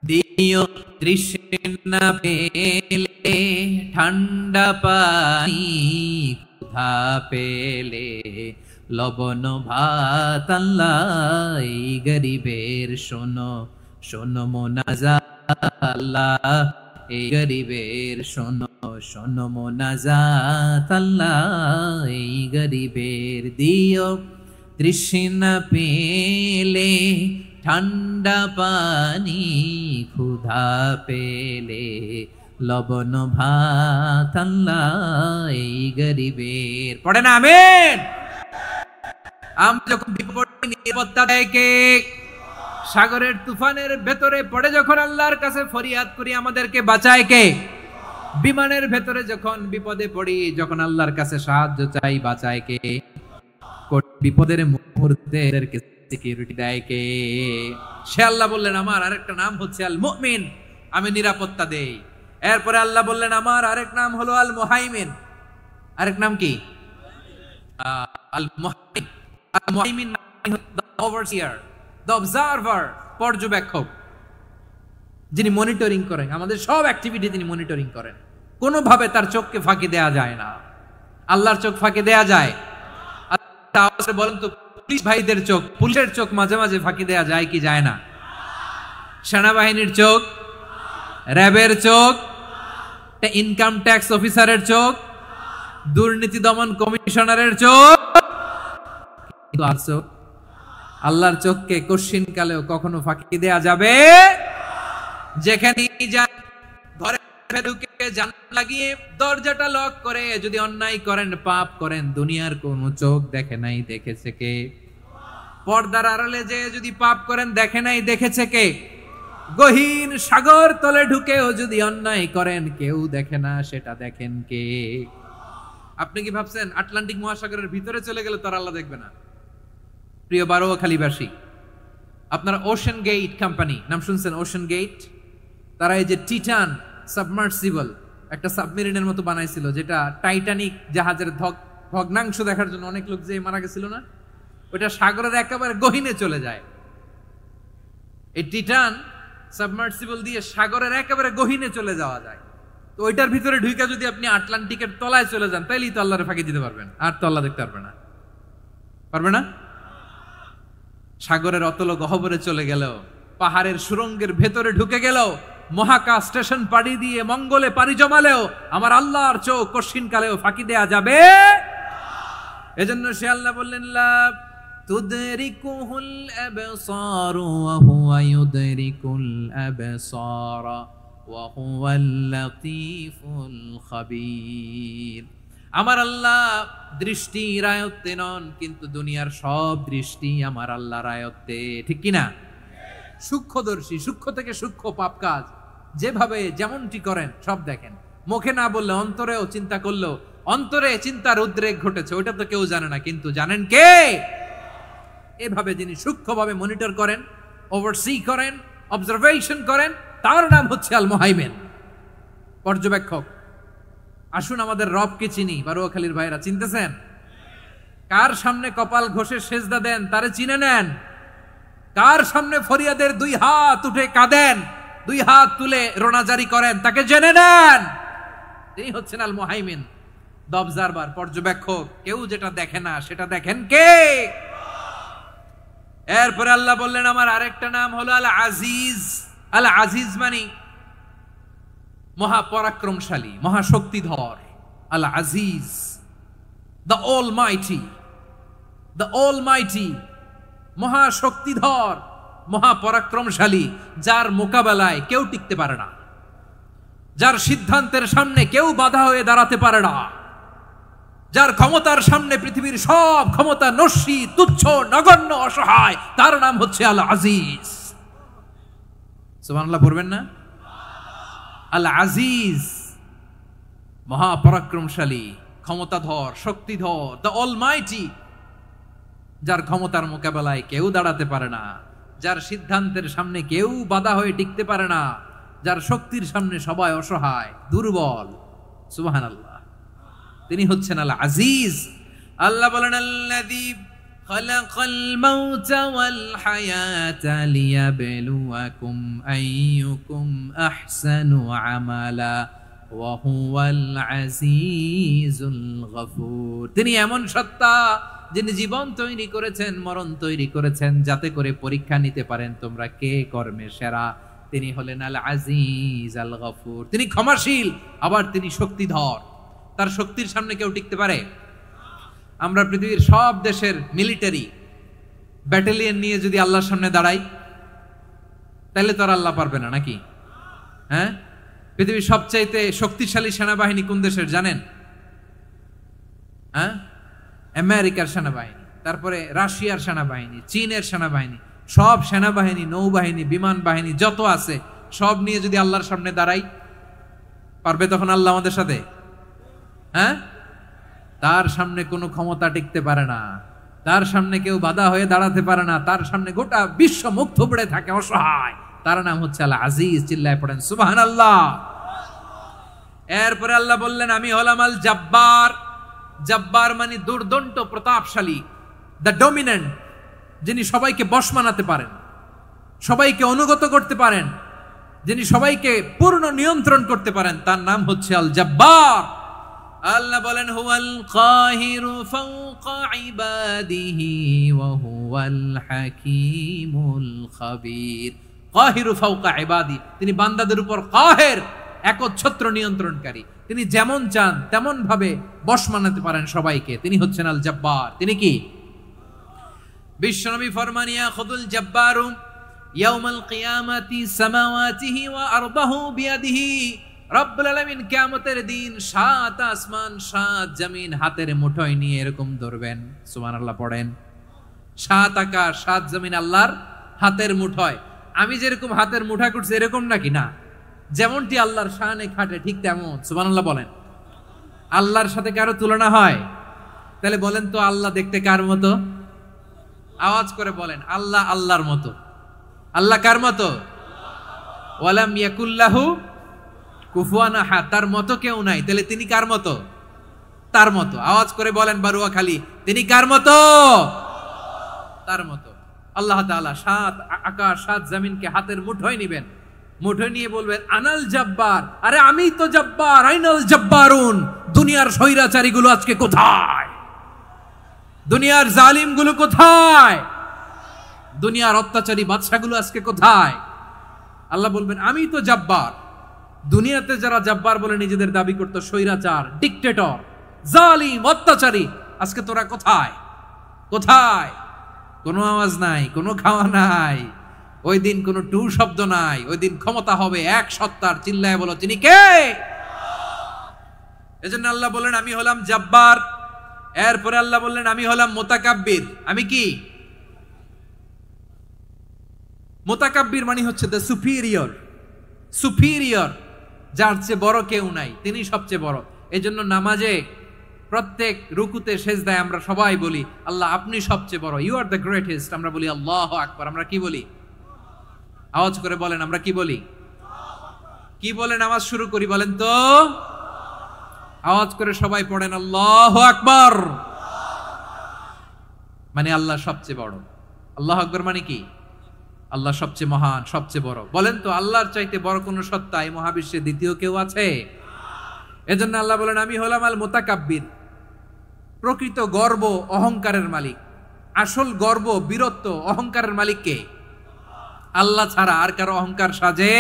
দিও তৃষ্ণা পেলে ঠান্ডা পানি, ক্ষুধা পেলে লবণ ভাত, আল্লাহ এই গরিবের শোনো শোনো মোনাজাত, আল্লাহ এই গরিবের শোনো শোনো মোনাজাত আল্লাহ, এই গরিবের দিও তৃষ্ণা পেলে ঠান্ডা পানি, ক্ষুধা পেলে লবণ ভাত আল্লাহ, এই গরিবের। পড়ে না আমিন। আমরা যখন বিপদে নিরাপত্তা দেয় কে? সাগরের তুফানের ভেতরে পড়ে যখন আল্লাহর কাছে ফরিয়াদ করি আমাদেরকে বাঁচায় কে? বিমানের ভেতরে যখন বিপদে পড়ি, যখন আল্লাহর কাছে সাহায্য চাই বাঁচায় কে? বিপদের মুহূর্তে সিকিউরিটি দেয় কে? সে আল্লাহ বললেন আমার আরেকটা নাম হচ্ছে আল মুমিন, আমি নিরাপত্তা দেই। এরপরে আল্লাহ বললেন আমার আরেক নাম হলো আল মুহাইমিন। আরেক নাম কি? Al Muhaymin. Al Muhaymin the overseer, the observer, পর্যবেক্ষক, যিনি মনিটরিং করেন আমাদের সব অ্যাক্টিভিটি, তিনি মনিটরিং করেন। কোনোভাবে তার চোখকে ফাঁকি দেয়া যায় না। আল্লাহর চোখ ফাঁকি দেয়া যায়? বলেন তো, পুলিশ ভাইদের চোখ, পুলিশের চোখ মাঝে মাঝে ফাঁকি দেয়া যায় কি যায় না? সেনাবাহিনীর চোখ, র্যাবের চোখ, ইনকাম ট্যাক্স অফিসারের চোখ, দুর্নীতি দমন কমিশনারের চোখ, আল্লাহর চোখকে কশিন কালেও কখনো ফাঁকি দেয়া যাবে? যেখানে ঘরে ঢুকে জানালা লাগিয়ে দরজাটা লক করে যদি অন্যায় করেন, পাপ করেন, দুনিয়ার কোন চোখ দেখে নাই দেখেছে কে? পর্দার আড়ালে যে যদি পাপ করেন, দেখে নাই দেখেছে কে? গহীন সাগর তলে ঢুকেও যদি অন্যায় করেন, কেউ দেখে না, সেটা দেখেন কে? আপনি কি ভাবছেন আটলান্টিক মহাসাগরের ভিতরে চলে গেলে তার আল্লাহ দেখবে না? প্রিয় বারোয়াখালীবাসী, আপনারা ওশেন গেট কোম্পানি নাম শুনছেন? ওশেন গেট, তারা এই যে টিটান সাবমার্সিবল একটা সাবমেরিনের মতো বানাইছিল, যেটা টাইটানিক জাহাজের ভগ্নাংশ দেখার জন্য অনেক লোক যে মারা গেছিল না, ওটা সাগরের একেবারে গহীনে চলে যায়। এই টিটান সাবমার্সিবল দিয়ে সাগরের একেবারে গহীনে চলে যাওয়া যায়। তো ওইটার ভিতরে ঢুকে যদি আপনি আটলান্টিকের তলায় চলে যান, তাইলেই তো আল্লাহরে ফাঁকি দিতে পারবেন, আর তো আল্লাহ দেখতে পারবে না। পারবে না? সাগরের অতল গহ্বরে চলে গেল, পাহাড়ের সুরঙ্গের ভেতরে ঢুকে গেল, মহাকাশ স্টেশন পাড়ি দিয়ে মঙ্গলে পাড়ি জমালেও আমার আল্লাহর চোখ কশিন কালেও ফাঁকি দেয়া যাবে? এজন্য সে আল্লাহ বললেন লা তুদরিকুহুল আবসার ওয়া হুয়া ইউদরিকুল আবসার ওয়া হুয়াল লাতীফুল খাবীর। আমার আল্লাহ দৃষ্টির আয়ত্তে নন, কিন্তু দুনিয়ার সব দৃষ্টি আমার আল্লাহর আয়ত্তে, ঠিক কিনা? সূক্ষ্মদর্শী, সূক্ষ্ম থেকে সূক্ষ্ম পাপ কাজ যেভাবে যেমনটি করেন সব দেখেন। মুখে না বললে অন্তরেও চিন্তা করলেও অন্তরে চিন্তার উদ্রেক ঘটেছে, ওইটা তো কেউ জানে না, কিন্তু জানেন কে? এভাবে যিনি সূক্ষ্মভাবে মনিটর করেন, ওভারসি করেন, অবজারভেশন করেন, তার নাম হচ্ছে আল মুহাইমিন, পর্যবেক্ষক। আসুন আমাদের রবকে চিনি। বারোয়াখালীর ভাইরা চিনতেছেন? কার সামনে কপাল ঘষে সেজদা দেন তারে চিনে নেন। কার সামনে ফরিয়াদের দুই হাত উঠে কাঁদেন, দুই হাত তুলে রোনাজারি করেন, তাকে জেনে নেন। তিনি হচ্ছেন আল মুহাইমিন, দ্য অবজারভার, পর্যবেক্ষক। কেউ যেটা দেখে না সেটা দেখেন কে? এরপরে আল্লাহ বললেন আমার আরেকটা নাম হলো আল আজিজ। আল আজিজ মানে মহাপরাক্রমশালী, মহাশক্তিধর। Al Aziz, the almighty, the almighty, মহাশক্তিধর, মহাপরাক্রমশালী, যার মোকাবেলায় কেউ টিকতে পারে না, যার সিদ্ধান্তের সামনে কেউ বাধা হয়ে দাঁড়াতে পারে না, যার ক্ষমতার সামনে পৃথিবীর সব ক্ষমতা নস্যি, তুচ্ছ, নগণ্য, অসহায়, তার নাম হচ্ছে আল আজিজ। সুবহানাল্লাহ পড়বেন না? আল আজিজ, মহাপরাক্রমশালী, ক্ষমতাধর, শক্তিধর, দ্য অলমাইটি, যার ক্ষমতার মোকাবেলায় কেউ দাঁড়াতে পারে না, যার সিদ্ধান্তের সামনে কেউ বাধা হয়ে টিকতে পারে না, যার শক্তির সামনে সবাই অসহায়, দুর্বল। সুবহানাল্লাহ, তিনি হচ্ছেন আল আজিজ। আল্লাহ বলেন আল্লাযী খালাকাল মাউতা ওয়াল হায়াতা লিয়াবলুয়াকুম আইয়ুকুম আহসানু আমালা ওয়া হুয়াল আজিজুল গফুর। তিনি এমন সত্তা যিনি জীবন তৈরি করেছেন, মরণ তৈরি করেছেন, যাতে করে পরীক্ষা নিতে পারেন তোমরা কে কর্মে সেরা। তিনি হলেন আল আজিজ আল গফুর, তিনি ক্ষমাশীল, আবার তিনি শক্তিধর। তার শক্তির সামনে কেউ টিকতে পারে? আমরা পৃথিবীর সব দেশের মিলিটারি ব্যাটালিয়ন নিয়ে যদি আল্লাহর সামনে দাঁড়াই, তাহলে তো আর আল্লাহ পারবে না নাকি? হ্যাঁ, পৃথিবীর সবচাইতে শক্তিশালী সেনাবাহিনী কোন দেশের জানেন? হ্যাঁ, আমেরিকার সেনাবাহিনী, তারপরে রাশিয়ার সেনাবাহিনী, চীনের সেনাবাহিনী, সব সেনাবাহিনী, নৌবাহিনী, বিমান বাহিনী যত আছে সব নিয়ে যদি আল্লাহর সামনে দাঁড়াই, পারবে তখন আল্লাহ আমাদের সাথে? হ্যাঁ, তার সামনে কোনো ক্ষমতা টিকতে পারে না, তার সামনে কেউ বাধা হয়ে দাঁড়াতে পারে না, তার সামনে গোটা বিশ্ব মুখ থুবড়ে থাকে অসহায়। তার নাম হচ্ছে আল আজিজ। চিল্লায় পড়েন সুবহানাল্লাহ। এরপরে আল্লাহ বললেন আমি হলাম আল জব্বার। জব্বার মানে দুর্দণ্ড প্রতাপশালী, দ্য ডমিনেন্ট, যিনি সবাইকে বশ মানাতে পারেন, সবাইকে অনুগত করতে পারেন, যিনি সবাইকে পূর্ণ নিয়ন্ত্রণ করতে পারেন, তার নাম হচ্ছে আল জব্বার। আল্লাহ বলেন হুয়াল কাহিরু ফাওকা ইবাদিহি ওয়া হুয়াল হাকীমুল খাবীর। কাহিরু ফাওকা ইবাদি, তিনি বান্দাদের উপর কাহের, একচ্ছত্র নিয়ন্ত্রণকারী। তিনি যেমন চান তেমন ভাবে বশ মানাতে পারেন সবাইকে। তিনি হচ্ছেন আল জব্বার। তিনি কি? বিশ্বনবী ফরমান ইয়াখুদুল জব্বারু ইয়াউমাল কিয়ামাতি সামাওয়াতিহি ওয়া আরদাহু বিয়াদিহি। রব্বুল আলামিন কিয়ামতের দিন 7 আসমান 7 জমিন হাতের মুঠোয় নিয়ে এরকম ধরবেন। সুবহানাল্লাহ পড়েন। 7 আকাশ 7 জমিন আল্লাহর হাতের মুঠোয়। আমি যেরকম হাতের মুঠা করছি এরকম নাকি? না, যেমনটি আল্লাহর শানে খাটে ঠিক তেমন। সুবহানাল্লাহ বলেন। আল্লাহর সাথে কারো তুলনা হয়? তাহলে বলেন তো আল্লাহ দেখতে কার মতো? আওয়াজ করে বলেন, আল্লাহ আল্লাহর মতো। আল্লাহ কার মতো? ওয়ালাম ইয়াকুল্লাহু কুফুয়ান আহাদ, তার মতো কেউ নাই। তাহলে তিনি কার মতো? তার মতো। আওয়াজ করে বলেন বারুয়াখালী, তিনি কার মতো? তার মতো। আল্লাহ তাআলা 7 আকাশ 7 জমিনকে হাতের মুঠোয় নিবেন, মুঠোয় নিয়ে বলবেন আনাল জব্বার। আরে আমি তো জব্বার, আইনাল জব্বারুন। দুনিয়ার স্বৈরাচারীগুলো আজকে কোথায়? দুনিয়ার জালিমগুলো কোথায়? দুনিয়ার অত্যাচারী বাদশাগুলো আজকে কোথায়? আল্লাহ বলবেন আমি তো জব্বার। দুনিয়াতে যারা জব্বার বলে নিজেদের দাবি করতো, স্বৈরাচার, ডিক্টেটর, জালিম, অত্যাচারী, আজকে তোরা কোথায়? কোথায়? কোনো আওয়াজ নাই, কোনো খাওয়া নাই, ওই দিন কোনো টু শব্দ নাই। ওই দিন ক্ষমতা হবে এক সত্তার। চিল্লায় বলো তিনি কে? এজন্য আল্লাহ বললেন আমি হলাম জব্বার। এরপরে আল্লাহ বললেন আমি হলাম মুতাকাব্বির। আমি কি? মুতাকাব্বির মানে হচ্ছে দ্য সুপিরিয়র। সুপিরিয়র, যার চেয়ে বড় কেউ নাই, তিনি সবচেয়ে বড়। এজন্য নামাজে প্রত্যেক রুকুতে সেজদায় আমরা সবাই বলি আল্লাহ আপনি সবচেয়ে বড়, ইউ আর দ্য গ্রেটেস্ট। আমরা বলি আল্লাহু আকবার। আমরা কি বলি? আওয়াজ করে বলেন, আমরা কি বলি? কি বলে নামাজ শুরু করি বলেন তো? আওয়াজ করে সবাই পড়েন আল্লাহু আকবার। মানে আল্লাহ সবচেয়ে বড়। আল্লাহু আকবার মানে কি? আল্লাহ সবচেয়ে মহান, সবচেয়ে বড়। বলেন তো আল্লাহর চাইতে বড় কোন সত্তা এই মহাবিশ্বে দ্বিতীয় কেউ আছে? এজন্য আল্লাহ বলেন আমি হলাম আল মুতাকাব্বির। প্রকৃত গর্ব অহংকারের মালিক। আসল গর্ব, বীরত্ব, অহংকারের মালিক কে? আল্লাহ ছাড়া আর কারো অহংকার সাজে?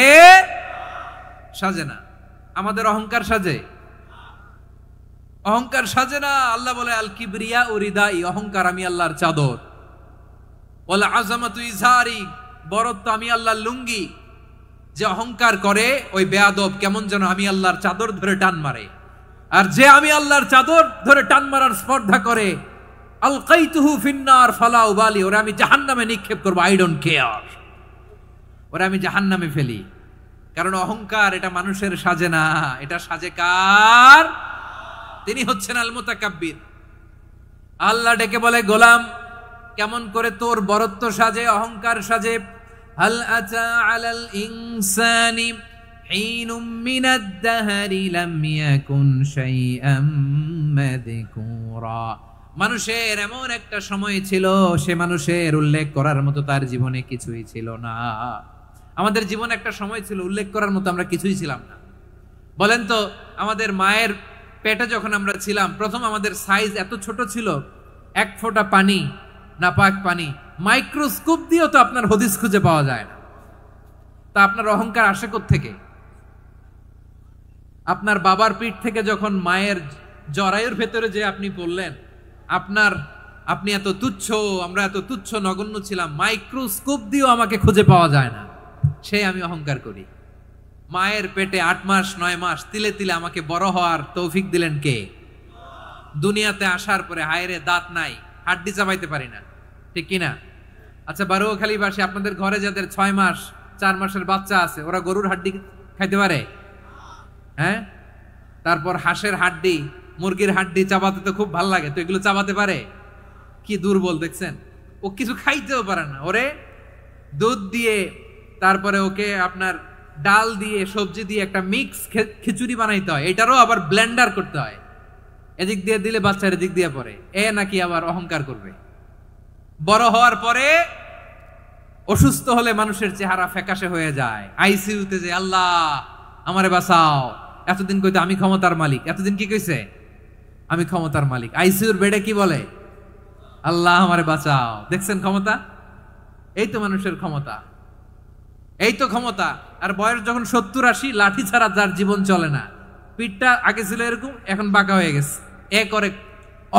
সাজে না। আমাদের অহংকার সাজে? অহংকার সাজে না। আল্লাহ বলে আল কিবরিয়া ও রিদাই, অহংকার আমি আল্লাহর চাদর। ওয়াল আযামাতু ইজারি, বড়ত্ব আমি আল্লাহর লুঙ্গি। যে অহংকার করে ওই বেয়াদব কেমন যেন আমি আল্লাহর চাদর ধরে টান মারে। আর যে আমি আল্লাহর চাদর ধরে টান মারার স্পর্ধা করে, আলকাইতুহু ফিন্নার ফালা উবালি, ওরা আমি জাহান্নামে নিক্ষেপ করব, আই ডোন্ট কেয়ার। ওরা আমি জাহান্নামে ফেলি। কারণ অহংকার এটা মানুষের সাজে না, এটা সাজে কার? তিনি হচ্ছেন আল মুতাকাব্বির। আল্লাহ ডেকে বলে গোলাম কেমন করে তোর বরত্ব সাজে, অহংকার সাজে? হাল আতা আলাল ইনসানি হিনুম মিনাদ দাহরি লাম ইয়াকুন শাইআম মাযকুরা। মানুষের এমন একটা সময় ছিল, সে মানুষের উল্লেখ করার মতো তার জীবনে কিছুই ছিল না। আমাদের জীবনে একটা সময় ছিল উল্লেখ করার মতো আমরা কিছুই ছিলাম না। বলেন তো আমাদের মায়ের পেটে যখন আমরা ছিলাম, প্রথম আমাদের সাইজ এত ছোট ছিল, 1 ফোঁটা পানি, নাপাক পানি, মাইক্রোস্কোপ দিয়েও তো আপনার হদিস খুঁজে পাওয়া যায় না। তা আপনার অহংকার আসে কোত্থেকে? আপনার বাবার পিঠ থেকে যখন মায়ের জরায়ুর ভেতরে যে আপনি বললেন আপনি এত তুচ্ছ, আমরা এত তুচ্ছ নগণ্য ছিলাম, মাইক্রোস্কোপ দিয়েও আমাকে খুঁজে পাওয়া যায় না, সে আমি অহংকার করি। মায়ের পেটে 8 মাস 9 মাস তিলে তিলে আমাকে বড় হওয়ার তৌফিক দিলেন কে? দুনিয়াতে আসার পরে হায়রে দাঁত নাই, হাড্ডি চাবাইতে পারি না, ঠিক কিনা? আচ্ছা, বারুয়াখালীবাসী, আপনাদের ঘরে যাদের 6 মাস 4 মাসের বাচ্চা আছে, ওরা গরুর হাড্ডি খাইতে পারে? হ্যাঁ। তারপর হাঁসের হাড্ডি, মুরগির হাড্ডি চাবাতে তো খুব ভালো লাগে, তো এগুলো চাবাতে পারে? কি দুর্বল দেখছেন, ও কিছু খাইতেও পারে না। ওরে দুধ দিয়ে, তারপরে ওকে আপনার ডাল দিয়ে, সবজি দিয়ে একটা মিক্স খিচুড়ি বানাইতে হয়, এটারও আবার ব্লেন্ডার করতে হয়, এদিক দিয়ে দিলে বাচ্চার এদিক দিয়ে পড়ে। এ নাকি আবার অহংকার করবে। বড় হওয়ার পরে অসুস্থ হলে মানুষের চেহারা ফ্যাকাশে হয়ে যায়, আইসিইউতে যে আল্লাহ আমারে বাঁচাও, এতদিন কইতে আমি ক্ষমতার মালিক, এতদিন কি কইছে? আমি ক্ষমতার মালিক। আইসিইউর বেডে কি বলে? আল্লাহ আমারে বাঁচাও। দেখছেন ক্ষমতা? এই তো মানুষের ক্ষমতা, এই তো ক্ষমতা। আর বয়স যখন 70-80, লাঠি ছাড়া যার জীবন চলে না। পিঠটা আগে ছিল এরকম, এখন বাঁকা হয়ে গেছে। এ করে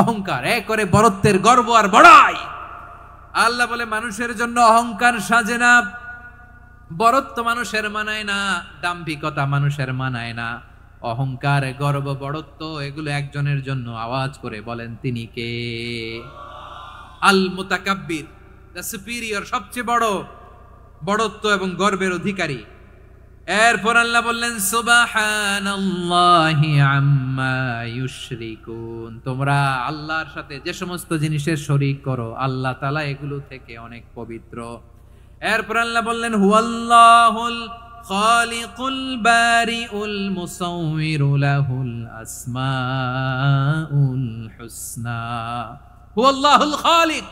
অহংকার, এ করে বড়ত্বের গর্ব আর বড়াই। আল্লাহ বলে মানুষের জন্য অহংকার সাজে না, বড়ত্ব মানুষের মানায় না, দাম্ভিকতা মানুষের মানায় না। অহংকার, গর্ব, বড়ত্ব এগুলো একজনের জন্য। আওয়াজ করে বলেন তিনি কে? আল মুতাকাব্বির, দ্য সুপিরিয়র, সবচেয়ে বড় বড়ত্ব এবং গর্বের অধিকারী। এরপর আল্লাহ বললেন সুবহানাল্লাহি আম্মা ইউশরিকুন, তোমরা আল্লাহর সাথে যে সমস্ত জিনিসের শরীক করো, আল্লাহ তাআলা এগুলো থেকে অনেক পবিত্র। এরপর আল্লাহ বললেন হুয়াল্লাহুল খালিকুল বারিউল মুসাউবিরু লাহুল আসমাউল হুসনা। হুয়াল্লাহুল খালিক,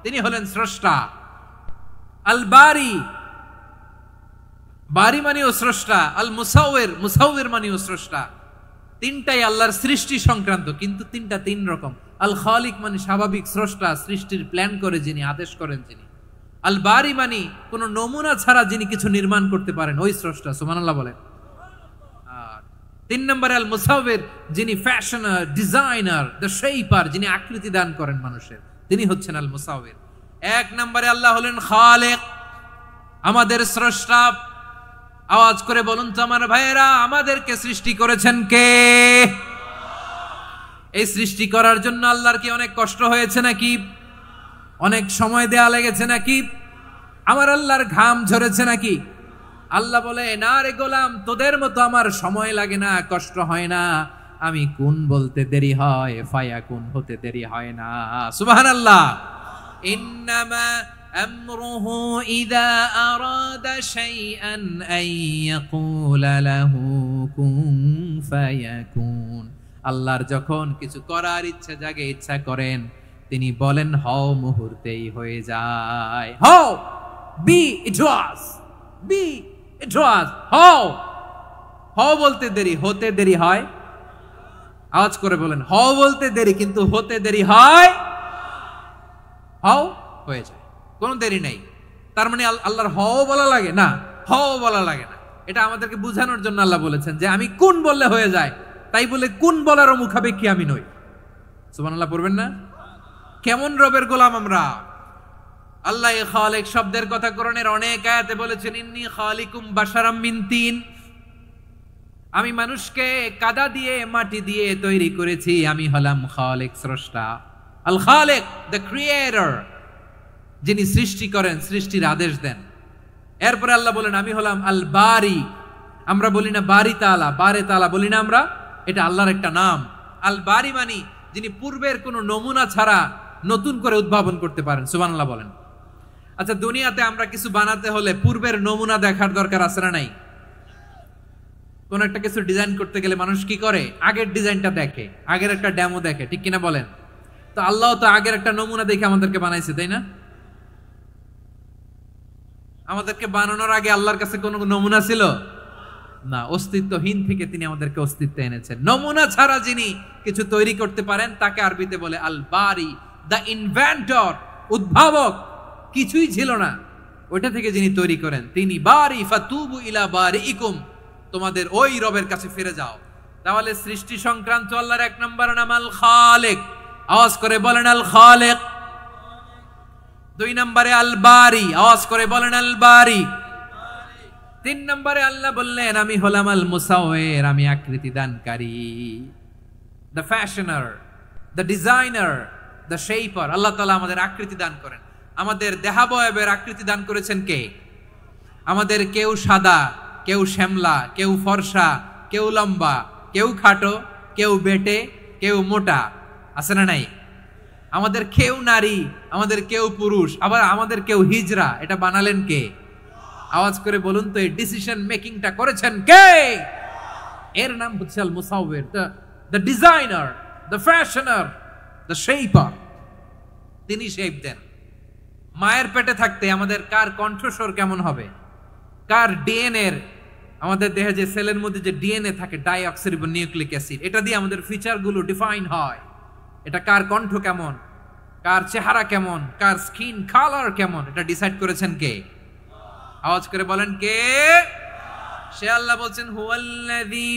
তিনি হলেন স্রষ্টা। আল বারি, বারি মানেও স্রষ্টা। আল মুসাউবির, মুসাউবির মানেও স্রষ্টা। তিনটাই আল্লাহর সৃষ্টি সংক্রান্ত, কিন্তু তিনটা তিন রকম। আল খালিক মানে স্বাভাবিক স্রষ্টা, সৃষ্টির প্ল্যান করে যিনি, আদেশ করেন যিনি। আল বারি মানে কোন নমুনা ছাড়া যিনি কিছু নির্মাণ করতে পারেন, ওই স্রষ্টা। সুবহানাল্লাহ বলেন। আর 3 নম্বরে আল মুসাউবির, যিনি ফ্যাশনার, ডিজাইনার, দ্য শেপার, যিনি আকৃতি দান করেন মানুষের, তিনি হচ্ছেন আল মুসাউবির। 1 নম্বরে আল্লাহ হলেন খালিক, আমাদের স্রষ্টা। আওয়াজ করে বলুন তো আমার ভাইয়েরা, আমাদেরকে সৃষ্টি করেছেন কে? এই সৃষ্টি করার জন্য আল্লাহর কি অনেক কষ্ট হয়েছে নাকি? অনেক সময় দেয়া লেগেছে নাকি? আমার আল্লাহর ঘাম ঝরেছে নাকি? আল্লাহ বলে না রে গোলাম, তোদের মতো আমার সময় লাগে না, কষ্ট হয় না। আমি কুন বলতে দেরি হয়, ফায়াকুন হতে দেরি হয় না। সুবহানাল্লাহ। ইন্নামা আমরুহু ইযা আরাদা শাইআন আন ইয়াকুলা লাহু কুন ফায়াকুন। আল্লাহর যখন কিছু করার ইচ্ছা জাগে, ইচ্ছা করেন, তিনি বলেন হও, মুহূর্তেই হয়ে যায়। হও, বি ইট ওয়াজ, বি ইট ওয়াজ। হও, হও বলতে দেরি, হতে দেরি হয়। আওয়াজ করে বলেন, হও বলতে দেরি, কিন্তু হতে দেরি হয়। হও, হয়ে যায়, কোনো দেরি নাই। তার মানে আল্লাহর হও বলা লাগে না, হও বলা লাগে না। এটা আমাদেরকে বুঝানোর জন্য আল্লাহ বলেছেন যে আমি কোন বললে হয়ে যায়, তাই বলে কোন বলারও মুখাপেক্ষী আমি নই। সুবহানাল্লাহ পড়বেন না? কেমন রবের গোলাম আমরা। আল্লাহ খালিক শব্দের কথা কোরআনের অনেক আয়াতে বলেছেন, ইন্নী খালিকুম বাশারাম মিন তিন, আমি মানুষকে কাদা দিয়ে, মাটি দিয়ে তৈরি করেছি। আমি হলাম খালিক, স্রষ্টা। আল খালিক, দ্য ক্রিয়েটর, যিনি সৃষ্টি করেন, সৃষ্টির আদেশ দেন। এরপরে আল্লাহ বলেন আমি হলাম আল বারি। আমরা বলি না বারি তাআলা, বারে তাআলা বলি না আমরা, এটা আল্লাহর একটা নাম। আল বারি মানে যিনি পূর্বের কোনো নমুনা ছাড়া নতুন করে উদ্ভাবন করতে পারেন। সুবহানাল্লাহ বলেন। আচ্ছা, দুনিয়াতে আমরা কিছু বানাতে হলে পূর্বের নমুনা দেখার দরকার আছে না নাই? কোন একটা কিছু ডিজাইন করতে গেলে মানুষ কি করে? আগের ডিজাইনটা দেখে, আগের একটা ডেমো দেখে, ঠিক কিনা বলেন? তো আল্লাহ তো আগের একটা নমুনা দেখে আমাদেরকে বানাইছে, তাই না? আমাদেরকে বানানোর আগে আল্লাহর কাছে কোনো নমুনা ছিল না, অস্তিত্বহীন থেকে তিনি আমাদেরকে অস্তিত্বে এনেছেন। নমুনা ছাড়া যিনি কিছু তৈরি করতে পারেন তাকে আরবিতে বলে আল বারি, দ্য ইনভেন্টর, উদ্ভাবক। কিছুই ছিল না, ওইটা থেকে যিনি তৈরি করেন তিনি বারি ফাতুবু ইলা বারিইকুম, তোমাদের ওই রবের কাছে ফিরে যাও। তাহলে সৃষ্টি সংক্রান্ত আল্লাহর এক নম্বর নাম আল খালিক, আওয়াজ করে বলেন আল খালিক। দুই নম্বরে আল বারি, আওয়াজ করে বলেন আল বারি। তিন নম্বরে আল্লাহ বললেন আমি হলাম আল মুসাওয়ির, আমি আকৃতি দানকারী, the fashioner, the designer, the shaper. Allah তাআলা আমাদের আকৃতি দান করেন। আমাদের দেহাবয়বের আকৃতি দান করেছেন কে? আমাদের কেউ সাদা, কেউ শ্যামলা, কেউ ফর্সা, কেউ লম্বা, কেউ খাটো, কেউ বেটে, কেউ মোটা, আছে না নাই? আমাদের কেউ নারী, আমাদের কেউ পুরুষ, আবার আমাদের কেউ হিজড়া। এটা বানালেন কে? আওয়াজ করে বলুন তো, এই ডিসিশন মেকিংটা করেছেন কে? এর নাম হচ্ছে Al Musawwir, the designer, the fashioner, the shaper. তিনি শেপ দেন। মায়ের পেটে থাকতে আমাদের কার কণ্ঠস্বর কেমন হবে, কার ডিএনএ, আমাদের দেহে যে সেলের মধ্যে যে ডিএনএ থাকে, ডাইঅক্সিরিবোনিউক্লিক অ্যাসিড, এটা দিয়ে আমাদের ফিচারগুলো ডিফাইন হয়। এটা কার কণ্ঠ কেমন, কার চেহারা কেমন, কার স্কিন কালার কেমন, এটা ডিসাইড করেছেন কে? আওয়াজ করে বলেন কে? সে আল্লাহ বলছেন হুয়াল্লাযী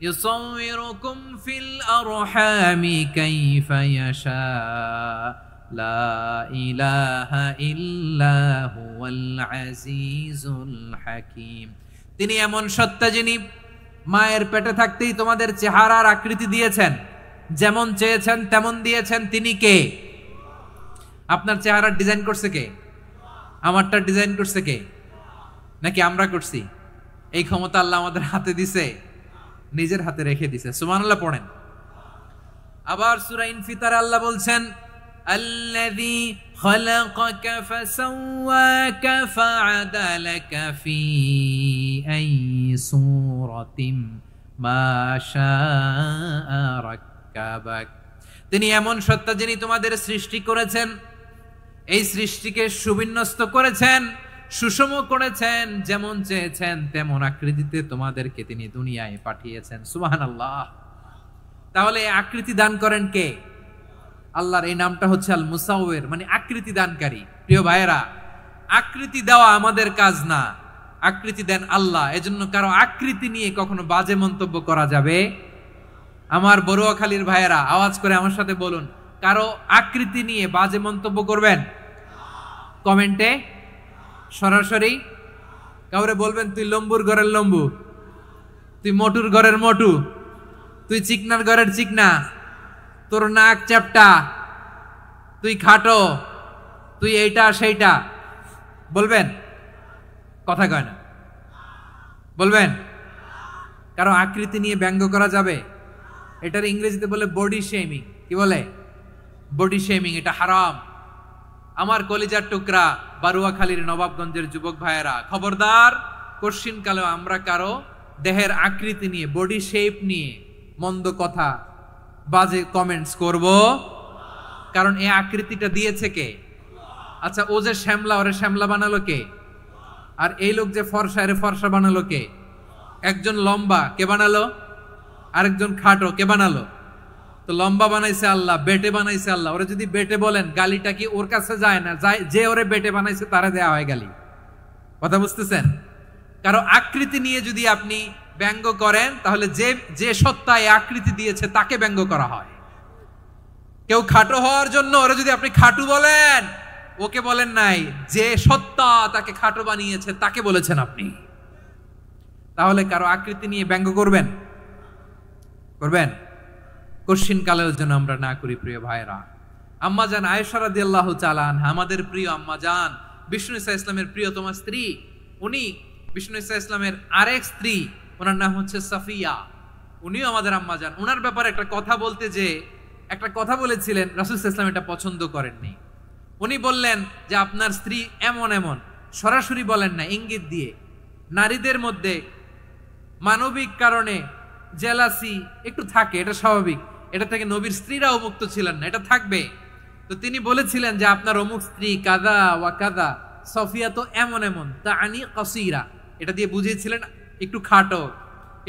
ইউসাউয়িরুকুম ফিল আরহামি কাইফা ইয়াশা লা ইলাহা ইল্লা হুয়াল আজিজুল হাকীম। তিনি এমন সত্তা যিনি মায়ের পেটে থাকতেই তোমাদের চেহারার আকৃতি দিয়েছেন, যেমন চেয়েছেন তেমন দিয়েছেন। তিনি কে? আপনার চেহারার ডিজাইন করছে কে? আমারটা ডিজাইন করছে কে? নাকি আমরা করছি? এই ক্ষমতা আল্লাহ আমাদের হাতে দিছে, নিজের হাতে রেখে দিছে। সুবহানাল্লাহ পড়েন। আবার সূরা ইনফিতারে আল্লাহ বলছেন আল্লাযী খালাকাকা ফাসাওয়াকা ফাআদালাকা ফি আইয়ি সূরাতিন মা শাআ রাক্কাবাক। তিনি এমন সত্তা যিনি তোমাদের সৃষ্টি করেছেন, এই সৃষ্টিকে সুবিন্যস্ত করেছেন, সুষম করেছেন, যেমন চেয়েছেন তেমন আকৃতিতে তোমাদেরকে তিনি দুনিয়ায় পাঠিয়েছেন। সুবহানাল্লাহ। তাহলে আকৃতি দান করেন কে? আল্লাহর এই নামটা হচ্ছে আল মুসাওয়ির, মানে আকৃতি দানকারী। প্রিয় ভাইয়েরা, আকৃতি দেওয়া আমাদের কাজ না, আকৃতি দেন আল্লাহ। এজন্য কারো আকৃতি নিয়ে কখনো বাজে মন্তব্য করা যাবে? আমার বড়ুয়াখালীর ভাইয়েরা আওয়াজ করে আমার সাথে বলুন, কারো আকৃতি নিয়ে বাজে মন্তব্য করবেন? কমেন্টে সরাসরি কাউরে বলবেন তুই লম্বুর ঘরের লম্বু, তুই মোটুর ঘরের মোটু, তুই চিকনার ঘরের চিকনা, তোর নাক চ্যাপটা, তুই খাটো, তুই এইটা সেইটা বলবেন? কথা কয় না, বলবেন? কারো আকৃতি নিয়ে ব্যঙ্গ করা যাবে? এটার ইংরেজিতে বলে বডি শেমিং। কি বলে? Body shaming. এটা হারাম। আমার কলিজার টুকরা বারুয়াখালীর নবাবগঞ্জের যুবক ভাইয়েরা, খবরদার, কোশ্চিন কালেও আমরা কারো দেহের আকৃতি নিয়ে, বডি শেপ নিয়ে মন্দ কথা, বাজে কমেন্টস করব। কারণ এই আকৃতিটা দিয়েছে কে? আচ্ছা, ও যে শ্যামলা, ওরে শ্যামলা বানালো কে? আর এই লোক যে ফর্সা, এরে ফর্সা বানালো কে? একজন লম্বা, কে বানালো? আরেকজন খাটো, কে বানালো? তো লম্বা বানাইছে আল্লাহ, বেটে বানাইছে আল্লাহ। ওরে যদি বেটে বলেন, গালিটা কি ওর কাছে যায় না? যায়। যে ওরে বেটে বানাইছে তারে দেয়া হয় গালি। কথা বুঝতেছেন? কারো আকৃতি নিয়ে যদি আপনি ব্যঙ্গ করেন, তাহলে যে যে সত্তা এই আকৃতি দিয়েছে তাকে ব্যঙ্গ করা হয়। কেউ খাটো হওয়ার জন্য ওরে যদি আপনি খাটু বলেন, ওকে বলেন নাই, যে সত্তা তাকে খাটো বানিয়েছে তাকে বলেছেন আপনি। তাহলে কারো আকৃতি নিয়ে ব্যঙ্গ করবেন? করবেন? কোশ্চিন কালের জন্য আমরা না করি। প্রিয় ভাইরা, আম্মা জান আয়েশা রাদিয়াল্লাহু তাআলা আনহা, আমাদের প্রিয় আম্মা জান, বিষ্ণু ইসা ইসলামের প্রিয়তমা স্ত্রী। উনি বিষ্ণু ইসা ইসলামের আরেক স্ত্রী, ওনার নাম হচ্ছে সাফিয়া। উনিও আমাদের আম্মা জান। ওনার ব্যাপারে একটা কথা বলতে যে একটা কথা বলেছিলেন, রাসূল সাল্লাল্লাহু আলাইহি ওয়াসাল্লাম এটা পছন্দ করেননি। উনি বললেন যে আপনার স্ত্রী এমন এমন, সরাসরি বলেন না, ইঙ্গিত দিয়ে। নারীদের মধ্যে মানবিক কারণে জেলাসি একটু থাকে, এটা স্বাভাবিক। এটা থেকে নবীর স্ত্রীরাও মুক্ত ছিলেন না, এটা থাকবে। তো তিনি বলেছিলেন যে আপনার অমুক স্ত্রী কাদা ওয়া কাদা, সফিয়া তো এমন এমন, তা আনি কাসীরা, এটা দিয়ে বুঝিয়েছিলেন একটু খাটো,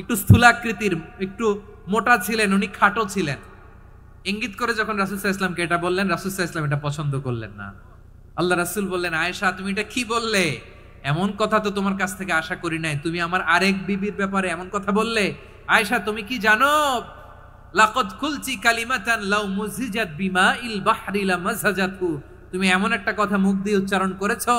একটু স্থূলাকৃতির, একটু মোটা ছিলেন, উনি খাটো ছিলেন। ইঙ্গিত করে যখন রাসূল সাল্লাল্লাহু আলাইহি ওয়াসাল্লামকে এটা বললেন, রাসূল সাল্লাল্লাহু আলাইহি ওয়াসাল্লাম এটা পছন্দ করলেন না। আল্লাহ রাসূল বললেন, আয়েশা তুমি এটা কি বললে? এমন কথা তো তোমার কাছ থেকে আশা করি নাই, তুমি আমার আরেক বিবির ব্যাপারে এমন কথা বললে। আয়েশা তুমি কি জানো, লাকাদ কুলতি কালিমাতান লাউ মুজিজাত বিমাইল বাহরি লামাজাজাতু, তুমি এমন একটা কথা মুখ দিয়ে উচ্চারণ করেছো,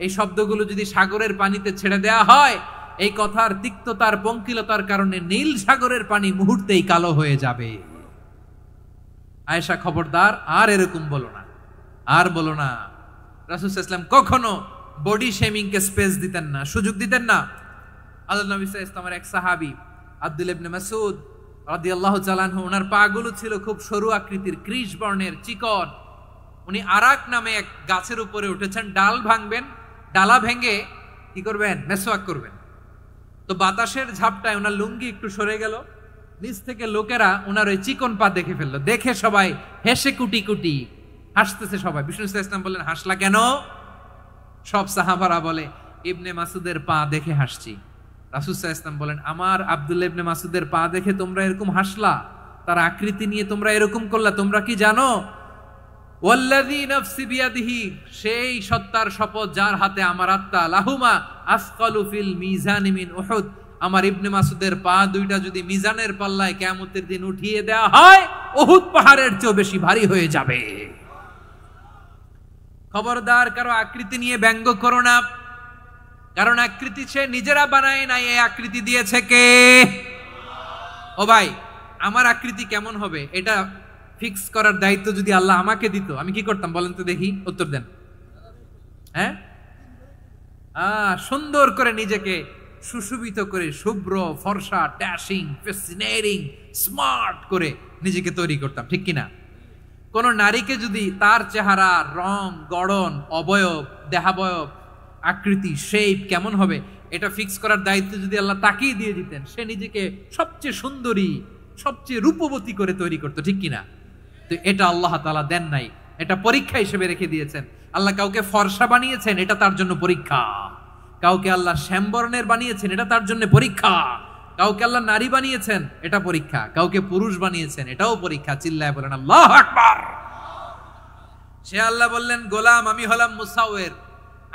এই শব্দগুলো যদি সাগরের পানিতে ছেড়ে দেয়া হয়, এই কথার তিক্ততার পঙ্কিলতার কারণে নীল সাগরের পানি মুহূর্তেই কালো হয়ে যাবে। আয়েশা খবরদার, আর এরকম বলো না, আর বলো না। রাসূল সাল্লাল্লাহু আলাইহি ওয়াসাল্লাম কখনো বডি শেমিং কে স্পেস দিতেন না, সুযোগ দিতেন না। আল্লাহ নবী সাল্লাল্লাহু আলাইহি ওয়াসাল্লামের এক সাহাবী আব্দুল্লাহ ইবনে মাসউদ রাদিয়াল্লাহু তাআলা আনহু, ওনার পাগুলো ছিল খুব সরু আকৃতির, কৃষ বর্ণের, চিকন। উনি আরাক নামে এক গাছের উপরে উঠেছেন, ডাল ভাঙবেন, ডালা ভেঙে কি করবেন, মেসওয়াক করবেন। তো বাতাসের ঝাপটায় ওনার লুঙ্গি একটু সরে গেল, নিচ থেকে লোকেরা ওনার ওই চিকন পা দেখে ফেললো, দেখে সবাই হেসে কুটি কুটি হাসতেছে সবাই। বিষ্ণু সাল্লাল্লাহু আলাইহি ওয়াসাল্লাম বললেন, হাসলা কেন? সব সাহাবারা বলে, ইবনে মাসুদের পা দেখে হাসছি। রাসূল সাল্লাল্লাহু আলাইহি ওয়াসাল্লাম বলেন, আমার আব্দুল্লাহ ইবনে মাসুদের পা দেখে তোমরা এরকম হাসলা, তার আকৃতি নিয়ে তোমরা এরকম করলা, তোমরা কি জানো? ওয়াল্লাযী নাফসি বিয়াদিহি, সেই সত্তার শপথ যার হাতে আমার আত্মা, লাহুমা আসকালু ফিল মিজানি মিন উহুদ, আমার ইবনে মাসুদের পা দুইটা যদি মিজানের পাল্লায় কিয়ামতের দিন উঠিয়ে দেওয়া হয়, উহুদ পাহাড়ের চেয়ে বেশি ভারী হয়ে যাবে। খবরদার কারো আকৃতি নিয়ে ব্যঙ্গ করো না, কারণ আকৃতি সে নিজেরা বানায় নাই, এই আকৃতি দিয়েছে কে? ও ভাই, আমার আকৃতি কেমন হবে এটা ফিক্স করার দায়িত্ব যদি আল্লাহ আমাকে দিত, আমি কি করতাম বলেন তো দেখি, উত্তর দেন। হ্যাঁ, সুন্দর করে নিজেকে সুশোভিত করে, শুভ্র ফর্সা, ড্যাশিং, ফ্যাসিনেটিং, স্মার্ট করে নিজেকে তৈরি করতাম, ঠিক কিনা? কোন নারীকে যদি তার চেহারা, রং, গড়ন, অবয়ব, দেহাবয়ব, আকৃতি, শেপ কেমন হবে এটা ফিক্স করার দায়িত্ব যদি আল্লাহ তাকেই দিয়ে দিতেন, সে নিজেকে সবচেয়ে সুন্দরী, সবচেয়ে রূপবতী করে তৈরি করতো, ঠিক কিনা? তো এটা আল্লাহ তাআলা দেন নাই, এটা পরীক্ষা হিসেবে রেখে দিয়েছেন। আল্লাহ কাউকে ফর্সা বানিয়েছেন, এটা তার জন্য পরীক্ষা। কাউকে আল্লাহ শ্যামবর্ণের বানিয়েছেন, এটা তার জন্য পরীক্ষা। কাউকে আল্লাহ নারী বানিয়েছেন, এটা পরীক্ষা। কাউকে পুরুষ বানিয়েছেন, এটাও পরীক্ষা। চিল্লায় বলেন আল্লাহু আকবার। সে আল্লাহ বললেন, গোলাম আমি হলাম মুসাওয়ির,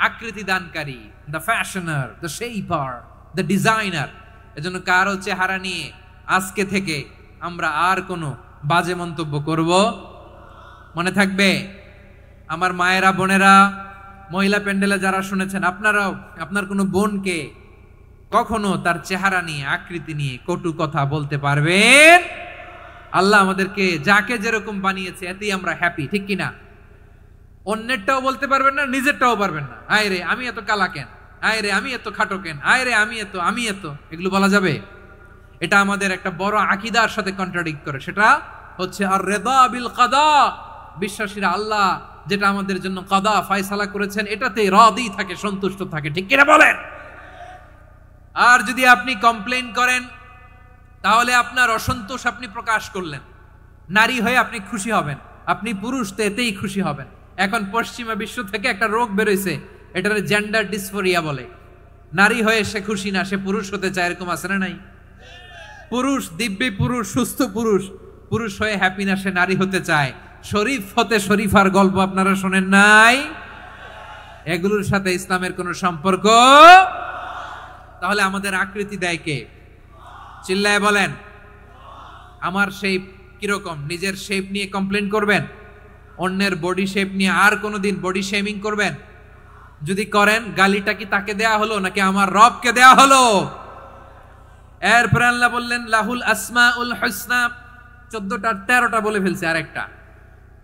আকৃতি দানকারী, the fashioner, the shaper, the designer. এজন্য কারো চেহারা নিয়ে আজকে থেকে আমরা আর কোনো বাজে মন্তব্য করব মনে থাকবে। আমার মায়েরা, বোনেরা, মহিলা প্যান্ডেলে যারা শুনেছেন, আপনারাও আপনার কোনো বোনকে কখনো তার চেহারা নিয়ে, আকৃতি নিয়ে কটু কথা বলতে পারবেন? আল্লাহ আমাদেরকে যাকে যেরকম বানিয়েছে এতেই আমরা হ্যাপি, ঠিক কিনা? অন্যেরটাও বলতে পারবেন না, নিজেরটাও পারবেন না। আয় রে আমি এত কালা কেন, আয় রে আমি এত খাটো কেন, আয় রে আমি এত, এগুলো বলা যাবে? এটা আমাদের একটা বড় আকীদার সাথে কন্ট্রাডিক্ট করে। সেটা হচ্ছে আর রিদা বিল কাদা, বিশ্বাসীরা আল্লাহ যেটা আমাদের জন্য কাদা ফয়সালা করেছেন এটাতে রাদি থাকে, সন্তুষ্ট থাকে, ঠিক কিনা বলেন? আর যদি আপনি কমপ্লেইন করেন তাহলে আপনার অসন্তোষ আপনি প্রকাশ করলেন। নারী হয়ে আপনি খুশি হবেন, আপনি পুরুষ তো এতেই খুশি হবেন। এখন পশ্চিমা বিশ্ব থেকে একটা রোগ বেরোইছে, এটার জেন্ডার ডিসফোরিয়া বলে। নারী হয়ে সে খুশি না, সে পুরুষ হতে চায়, এরকম আছে না নাই? পুরুষ, দিব্যি পুরুষ, সুস্থ পুরুষ, পুরুষ হয়ে হ্যাপি না, সে নারী হতে চায়। শরীফ হতে শরীফার গল্প আপনারা শোনেন নাই? এগুলোর সাথে ইসলামের কোনো সম্পর্ক? তাহলে আমাদের আকৃতি দেয় কে? চিল্লায় বলেন। আমার শেপ কিরকম, নিজের শেপ নিয়ে কমপ্লেন করবেন? অন্যের বডি শেপ নিয়ে আর কোনোদিন বডি শেমিং করবেন? যদি করেন, গালিটা কি তাকে দেয়া হলো নাকি আমার রবকে দেয়া হলো? এরপরে আল্লাহ বললেন লাহুল আসমাউল হুসনা, 14টা 13টা বলে ফেলছে আরেকটা।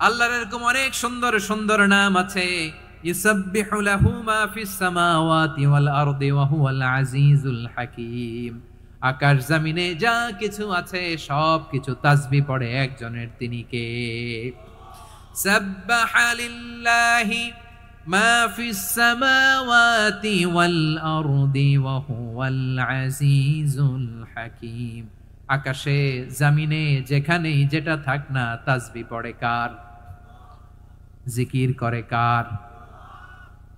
আল্লাহর এরকম অনেক সুন্দর সুন্দর নাম আছে। ইউসাব্বিহু লাহু মা ফিস সামাওয়াতি ওয়াল আরদি ওয়া হুয়াল আজিজুল হাকীম। আকাশ জমিনে যা কিছু আছে সব কিছু তাসবিহ পড়ে একজনের, তিনি কে? সাব্বাহা লিল্লাহি মা ফিস সামাওয়াতি ওয়াল আরদি ওয়া হুয়াল আজিজুল হাকীম। আকাশে জমিনে যেখানেই যেটা থাক না, তাসবিহ পড়ে কার? জিকির করে কার?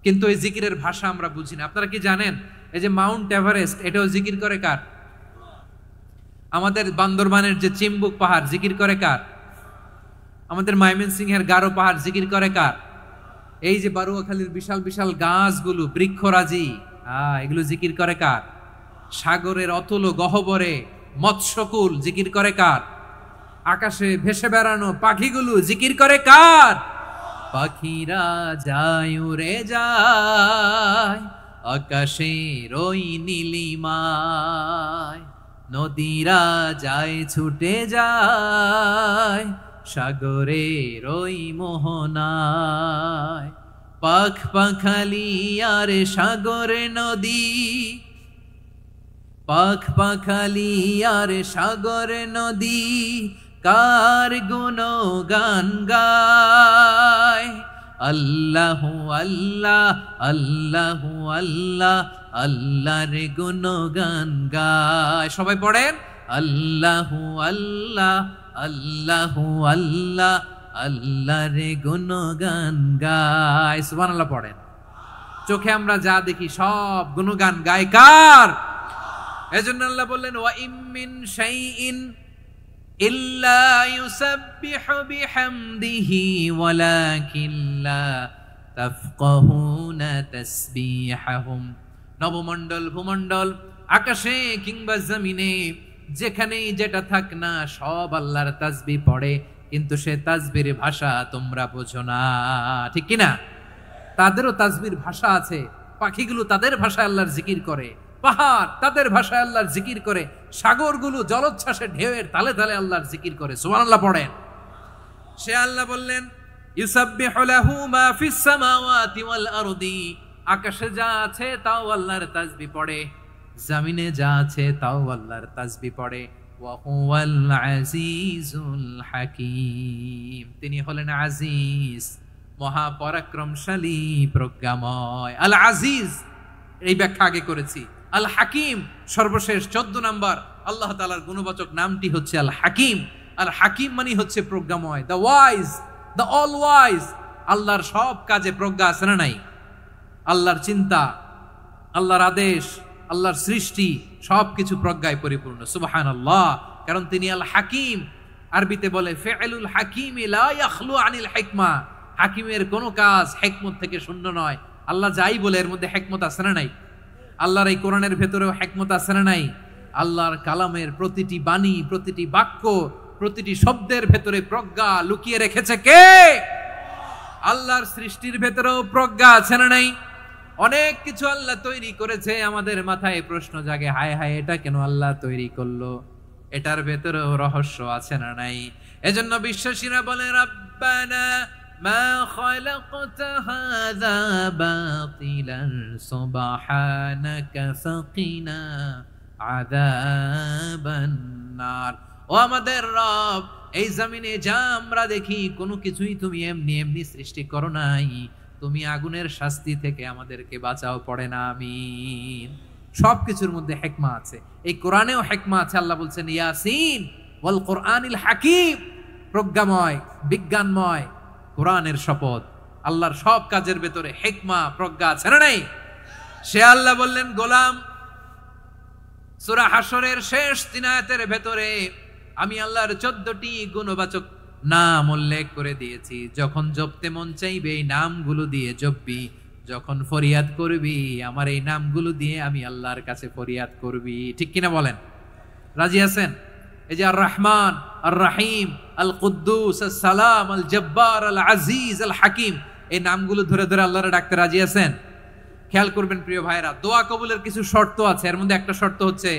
কিন্তু এই জিকিরের ভাষা আমরা বুঝি না। আপনারা কি জানেন এই যে মাউন্ট এভারেস্ট, এটাও জিকির করে কার? আমাদের বান্দরবানের যে চিম্বুক পাহাড়, জিকির করে কার? আমাদের ময়মনসিংহের গারো পাহাড় জিকির করে কার? এই যে বারুয়াখালীর বিশাল বিশাল গাছগুলো, বৃক্ষরাজি, এগুলো জিকির করে কার? সাগরের অতল গহ্বরে মৎস্যকুল জিকির করে কার? আকাশে ভেসে বেড়ানো পাখিগুলো জিকির করে কার? পাখিরা যায় উড়ে যায় আকাশের ওই নীলিমায়, নদীরা যায় ছুটে যায় সাগরের ওই মোহনায়। পাখ পাখালি আর সাগরে নদী, পাখ পাখালি আর সাগরে নদী, কার গুণগান গায়। আল্লাহু আল্লাহ আল্লাহু আল্লাহ আল্লাহর গুণগান গায়। সবাই পড়েন আল্লাহু আল্লাহ আল্লাহু আল্লাহ আল্লাহর গুণগান গায়। সুবহানাল্লাহ পড়েন। চোখে আমরা যা দেখি সব গুণগান গায় কার? এজন্য আল্লাহ বললেন ওয়া ইম মিন শাইইন ইল্লা ইউসাব্বিহু বিহামদিহি ওয়ালাকিন লা তাফকাহুনা তাসবিহাহুম। নবমণ্ডল, ভূমণ্ডল, আকাশে কিংবা জমিনে যেখানেই যেটা থাক না সব আল্লাহর তাসবিহ পড়ে, কিন্তু সে তাসবির ভাষা তোমরা বোঝো না, ঠিক কিনা? তাদেরও তাসবির ভাষা আছে। পাখিগুলো তাদের ভাষায় আল্লাহর জিকির করে, পাহাড় তাদের ভাষায় আল্লাহর জিকির করে, সাগরগুলো জলোচ্ছ্বাসে ঢেউয়ের তালে তালে আল্লাহর জিকির করে। সুবহানাল্লাহ পড়েন। সে আল্লাহ বললেন ইউসাব্বিহু লাহু মা ফিস সামাওয়াতি ওয়াল আরদি, আকাশে যা আছে তাও আল্লাহর তাসবিহ পড়ে, জমিনে যা আছে তাও আল্লাহর তাসবিহ পড়ে। ওয়া হুয়াল আজিজুল হাকীম, তিনি হলেন আজিজ, মহাপরাক্রমশালী, প্রজ্ঞাময়। আল আজিজ এই ব্যাখ্যা আগে করেছি। আল হাকিম সর্বশেষ 14 নাম্বার আল্লাহ তাআলার গুণবাচক নামটি হচ্ছে আল হাকিম। আল হাকিম মানে হচ্ছে প্রজ্ঞাময়, the wise, the all wise. আল্লাহর সব কাজে প্রজ্ঞা আছে না নাই? আল্লাহর চিন্তা, আল্লাহর আদেশ, আল্লাহর সৃষ্টি সবকিছু প্রজ্ঞায় পরিপূর্ণ। সুবহানাল্লাহ, কারণ তিনি আল হাকিম। আরবিতে বলে ফিআলুল হাকিমি লা ইয়াখলু আনিল হিকমা, হাকিমের কোনো কাজ হিকমত থেকে শূন্য নয়। আল্লাহ যাই বলে এর মধ্যে হিকমত আছে না নাই? আল্লাহর এই কোরআনের ভেতরেও হিকমত আছে না নাই? আল্লাহর কালামের প্রতিটি বাণী, প্রতিটি বাক্য, প্রতিটি শব্দের ভেতরে প্রজ্ঞা লুকিয়ে রেখেছে কে? আল্লাহর সৃষ্টির ভেতরেও প্রজ্ঞা আছে না নাই? অনেক কিছু আল্লাহ তৈরি করেছে, আমাদের মাথায় প্রশ্ন জাগে, হায় হায় এটা কেন আল্লাহ তৈরি করলো? এটার ভেতরেও রহস্য আছে না নাই? এজন্য বিশ্বাসীরা বলে রাব্বানা মা খালাকতা হাযা বাতিলান সুবহানাকা ফাকিনা আযাবান নার। ও আমাদের রব, এই জমিনে যা আমরা দেখি কোনো কিছুই তুমি এমনি এমনি সৃষ্টি করো নাই, তুমি আগুনের শাস্তি থেকে আমাদেরকে বাঁচাও, পড়ে না আমিন। সবকিছুর মধ্যে হিকমা আছে, এই কোরআনেও হিকমা আছে। আল্লাহ বলছেন ইয়াসিন ওয়াল কোরআনিল হাকিম, প্রজ্ঞাময়, বিজ্ঞানময় কোরআনের শপথ। আল্লাহর সব কাজের ভেতরে হিকমা, প্রজ্ঞা আছে না নাই? সে আল্লাহ বললেন গোলাম, সূরা হাশরের শেষ 3 আয়াতের ভেতরে আমি আল্লাহর 14টি গুণবাচক নাম উল্লেখ করে দিয়েছি। যখন জপতে মন চাইবে এই নামগুলো দিয়ে জপবি, যখন ফরিয়াদ করবি আমার এই নামগুলো দিয়ে আমি আল্লাহর কাছে ফরিয়াদ করবি, ঠিক কিনা বলেন? রাজি আছেন? এই যে আর রহমান, আর রাহিম, আল কুদ্দুস, আস সালাম, আল জব্বার, আল আজিজ, আল হাকিম, এই নামগুলো ধরে ধরে আল্লাহরে ডাকতে রাজি আছেন? খেয়াল করবেন প্রিয় ভাইরা, দোয়া কবুলের কিছু শর্ত আছে। এর মধ্যে একটা শর্ত হচ্ছে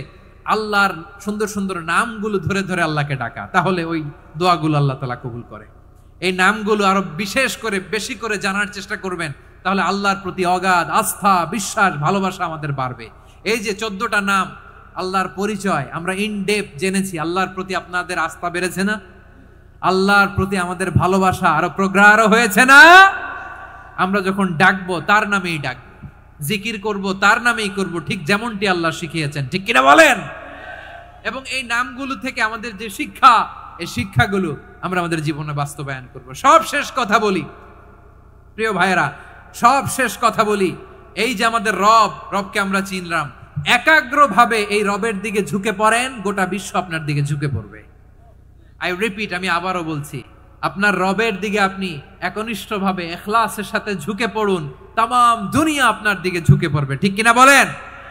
আল্লাহর সুন্দর সুন্দর নামগুলো ধরে ধরে আল্লাহকে ডাকা, তাহলে ওই দোয়াগুলো আল্লাহ তাআলা কবুল করে। এই নামগুলো আরো বিশেষ করে বেশি করে জানার চেষ্টা করবেন, তাহলে আল্লাহর প্রতি অগাধ আস্থা, বিশ্বাস, ভালোবাসা আমাদের বাড়বে। এই যে 14টা নাম আল্লাহর পরিচয় আমরা ইন ডেপথ জেনেছি, আল্লাহর প্রতি আপনাদের আস্থা বেড়েছে না? আল্লাহর প্রতি আমাদের ভালোবাসা আরো প্রগাঢ় হয়েছে না? আমরা যখন ডাকবো তার নামেই ডাকবো, জিকির করব তার নামেই করব, ঠিক যেমনটি আল্লাহ শিখিয়েছেন, ঠিক কিনা বলেন? এবং এই নামগুলো থেকে আমাদের যে শিক্ষা, এই শিক্ষাগুলো আমরা আমাদের জীবনে বাস্তবায়ন করব। সব শেষ কথা বলি প্রিয় ভাইয়েরা, সব শেষ কথা বলি, এই যে আমাদের রবকে আমরা চিনলাম, একাগ্রভাবে এই রবের দিকে ঝুঁকে পড়েন, গোটা বিশ্ব আপনার দিকে ঝুঁকে পড়বে। আই রিপিট, আমি আবারও বলছি, আপনার রবের দিকে আপনি একনিষ্ঠভাবে ইখলাসের সাথে ঝুঁকে পড়ুন, তামাম দুনিয়া আপনার দিকে ঝুঁকে পড়বে, ঠিক কিনা বলেন?